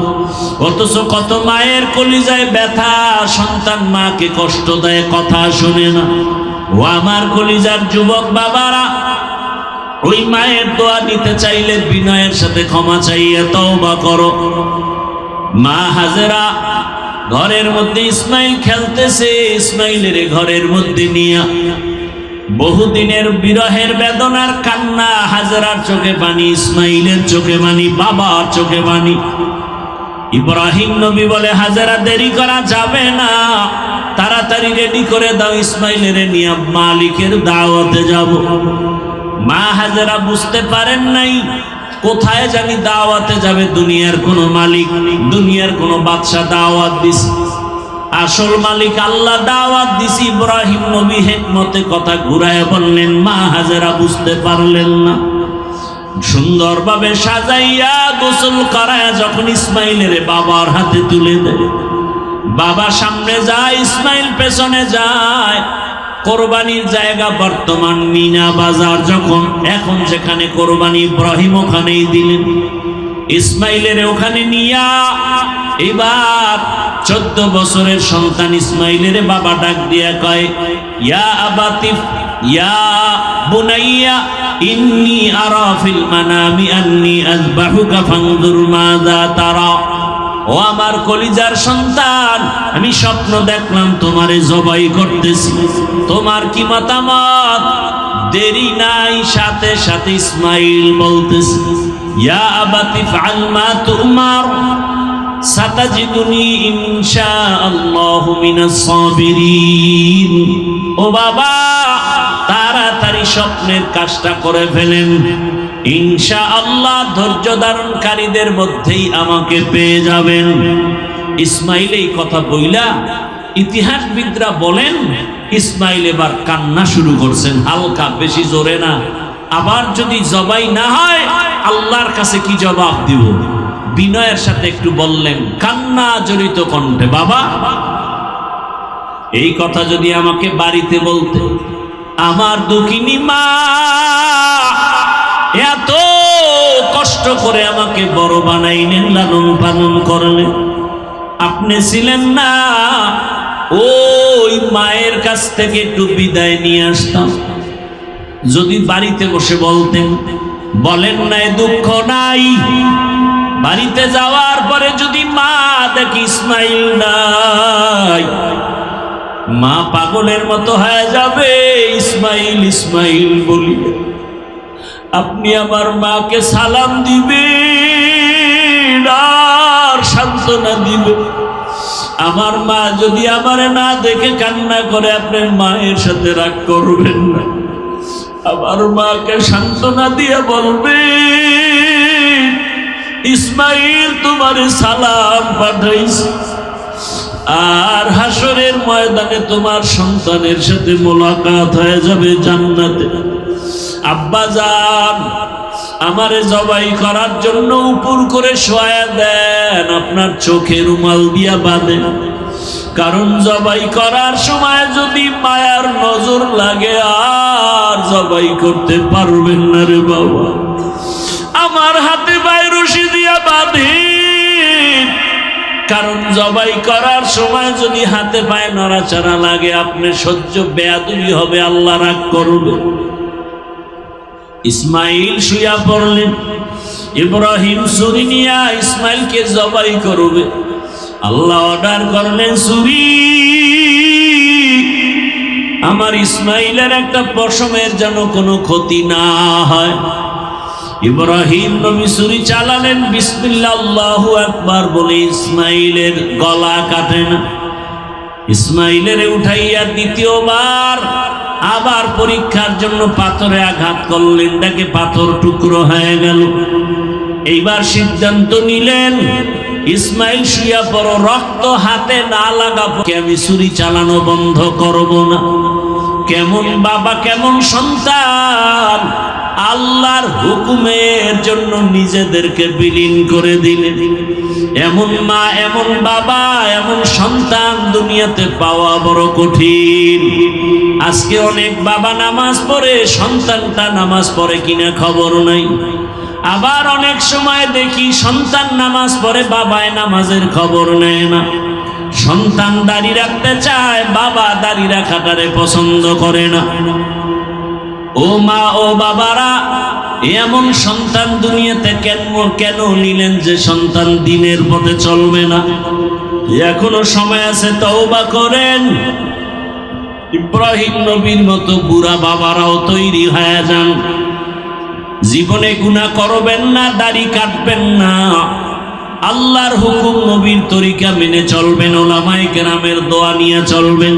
অথচ কত মায়ের কলিজায় ব্যথা, সন্তান মাকে কষ্ট দেয়, কথা শোনে না। ও আমার কলিজার যুবক বাবারা, ওই মায়ের দোয়া নিতে চাইলে বিনয়ের সাথে ক্ষমা চাইয়ে তওবা করো। মা হাজেরা ঘরের মধ্যে ইসমাইল খেলতেছে, ইসমাইলের ঘরের মধ্যে নিয়া বহুদিনের বিরহের বেদনার কান্না, হাজেরার চোখে পানি, ইসমাইলের চোখে পানি, বাবার চোখে পানি। ইব্রাহিম নবী বলে, হাজেরা দেরি করা যাবে না, তাড়াতাড়ি রেডি করে দাও, ইসমাইলের নিয়ে মালিকের দাওয়াতে যাব। মা হাজেরা বুঝতে পারেন নাই কোথায় জানি দাওয়াতে যাবে, দুনিয়ার কোনো মালিক, দুনিয়ার কোনো বাদশা দাওয়াত দিছে, আসল মালিক আল্লাহ দাওয়াত দিছি। ইব্রাহিম নবী হিকমতে কথা ঘুরায় বললেন, মা হাজেরা বুঝতে পারলেন না। সুন্দরভাবে সাজাইয়া গোসল করায় যখন ইসমাইলের বাবার হাতে তুলে দেয়, বাবা সামনে যায়, ইসমাইল পেছনে যায়। কোরবানির জায়গা বর্তমান মিনা বাজার, যখন এখন যেখানে কোরবানি ইব্রাহিম ওখানেই দিলেন, ইসমাইলের ওখানে নিয়া এবার 14 বছরের সন্তান ইসমাইলের বাবা ডাক দিয়া কয়, ইয়া আবাতিফ ইয়া বুনাইয়া ইন্নী আরা ফিল মানামি আন্নী আযবাহুকা ফানজুর মাযা তারা। ও আমার কলিজার সন্তান, আমি স্বপ্ন দেখলাম তোমারে জবাই করতেছি, তোমার কি মতামত? দেরি নাই, সাথে সাথে ইসমাইল বলতেছে, ইয়া আবাতি ফাআল মা তুমার সাতাজিদুনি ইনশাআল্লাহু মিনাস সাবিরিন। ও বাবা, তাড়াতাড়ি স্বপ্নের কাজটা করে ফেলেন, ইনশাআল্লাহ ধৈর্য ধারণকারীদের মধ্যেই আমাকে পেয়ে যাবেন। ইসমাইল এই কথা বইলা, ইতিহাসবিদরা বলেন ইসমাইল এবার কান্না শুরু করছেন, হালকা, বেশি জোরে না। আবার যদি জবাই না হয় আল্লাহর কাছে কি জবাব দিব? বিনয়ের সাথে একটু বললেন, কান্না জড়িত কণ্ঠে, বাবা এই কথা যদি আমাকে বাড়িতে বলতে, আমার দুঃখিনী মা এত কষ্ট করে আমাকে বড় বানাইলেন, লালন পালন করলেন, আপনি ছিলেন না, ওই মায়ের কাছ থেকে একটু বিদায় নিয়ে আসতাম। যদি বাড়িতে বসে বলতেন, বলেন নাই দুঃখ নাই, বাড়িতে যাওয়ার পরে যদি মা দেখি ইসমাইল নাই, মা পাগলের মতো হয়ে যাবে, ইসমাইল ইসমাইল বলি। আপনি আমার মাকে সালাম দিবেন আর সান্ত্বনা দিবেন। আমার মা যদি আমারে না দেখে কান্না করে, আপনার মায়ের সাথে রাগ করবেন না, আমার মাকে সান্ত্বনা দিয়ে বলবেন, ইসমাইল তোমারে সালাম পাঠাইছে, আর হাসরের ময়দানে তোমার সন্তানের সাথে মোলাকাত হয়ে যাবে জান্নাতে। আব্বা জান, আমারে জবাই করার জন্য উপর করে শোয়া দেন, আপনার চোখে রুমাল দিয়া বাঁধেন, কারণ জবাই করার সময় যদি মায়ার নজর লাগে আর জবাই করতে পারবেন না রে বাবা। আমার হাতে পায়ে রশি দিয়া বাঁধেন, কারণ জবাই করার সময় যদি হাতে পায়ে নড়াচড়া লাগে আপনার সহ্য বেয়াদবি হবে, আল্লাহ রাগ করবে। ইসমাইল শুয়া পড়লেন, ইব্রাহিম ছুরি নিয়া ইসমাইলকে জবাই করবে। আল্লাহ অর্ডার করলেন, ছুরি আমার ইসমাইলের একটা পশমের যেন কোনো ক্ষতি না হয়। ইব্রাহিম নবী ছুরি চালালেন, বিসমিল্লাহ আল্লাহু আকবার বলে ইসমাইলের গলা কাটে না। ইসমাইলের উঠাইয়া দ্বিতীয়বার আবার পরীক্ষার জন্য পাথরে আঘাত করলেন, দেখে পাথর টুকরো হয়ে গেল। এইবার সিদ্ধান্ত নিলেন, ইসমাইল শুয়া পড়ো, রক্ত হাতে না লাগাবো, আমি ছুরি চালানো বন্ধ করব না। কেমন বাবা, কেমন সন্তান, আল্লাহর হুকুমের জন্য নিজেদেরকে বিলীন করে দিলেন। এমন মা, এমন বাবা, এমন সন্তান দুনিয়াতে পাওয়া বড় কঠিন। আজকে অনেক বাবা নামাজ পড়ে, সন্তানটা নামাজ পড়ে কিনা খবর নাই। আবার অনেক সময় দেখি সন্তান নামাজ পড়ে, বাবায় নামাজের খবর নেয় না। সন্তান দাড়ি রাখতে চায়, বাবা দাড়ি রাখাটারে পছন্দ করে না। ও মা, ও বাবারা, এমন সন্তান দুনিয়াতে কেন নিলেন যে সন্তান দিনের পথে চলবে না? এখনো সময় আছে, তওবা করেন। ইব্রাহিম নবীর মতো বুড়া বাবারাও তৈরি হয়ে যান। জীবনে গুনাহ করবেন না, দাড়ি কাটবেন না, আল্লাহর হুকুম নবীর তরিকা মেনে চলবেন, ওলামায়ে কেরামের দোয়া নিয়ে চলবেন।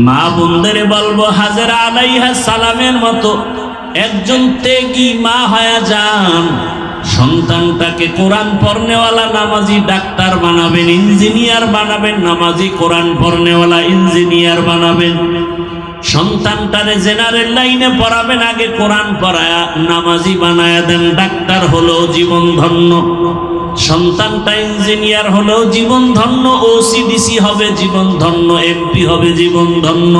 মা বোনদের বলবো, হাজেরা আলাইহিস সালামের মতো একজন ত্যাগী মা হয়ে যান। সন্তানটাকে কোরআন পড়নেওয়ালা নামাজি ডাক্তার বানাবেন, ইঞ্জিনিয়ার বানাবেন, নামাজি কোরআন পড়নেওয়ালা ইঞ্জিনিয়ার বানাবেন। সন্তানটারে জেনারেল লাইনে পড়াবেন, আগে কোরআন পড়ায়া নামাজি বানায়া দেন, ডাক্তার হলেও জীবন ধন্য। সন্তানটা ইঞ্জিনিয়ার হলেও জীবন ধন্য, ওসিডিসি হবে জীবন ধন্য, এমপি হবে জীবন ধন্য।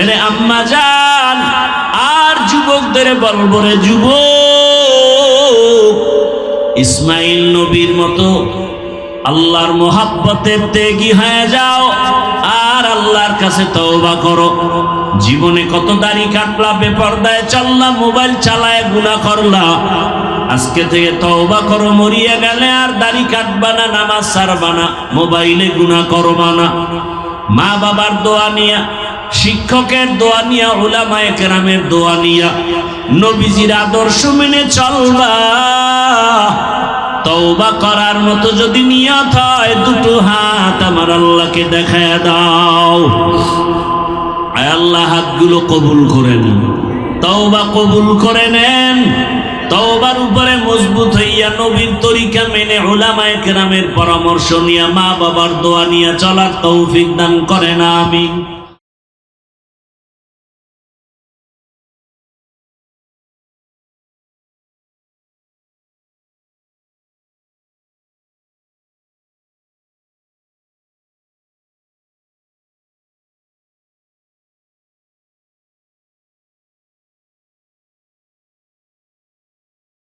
এরে আম্মা জান আর যুবকদের বলবো, রে যুবক, ইসমাইল নবীর মতো আল্লাহর মোহাব্বতের ত্যাগী হয়ে যাও আর আল্লাহর কাছে তওবা করো। জীবনে কত দাড়ি কাটলা, বেপরদায় চললা, মোবাইল চালায় গুনাহ করলা, আজকে থেকে তওবা করো। মরিয়া গেলে আর দাড়ি কাটবা না, নামাজ ছাড়বা না, মোবাইলে গুনাহ করবা না। মা বাবার দোয়া নিয়া, শিক্ষকের দোয়া নিয়া, উলামায়ে কেরামের দোয়া নিয়া, নবীজির আদর্শ মেনে চলবা। তওবা করার মতো যদি নিয়ত হয়, দুটো হাত আমার আল্লাহকে দেখায় দাও। আয় আল্লাহ, হাতগুলো কবুল করে নেন, তওবা কবুল করে নেন। তওবার উপরে মজবুত হইয়া নবীর তরিকা মেনে, উলামায়ে কেরামের পরামর্শ নিয়া, মা বাবার দোয়া নিয়া চলার তৌফিক দান করেন, আমিন।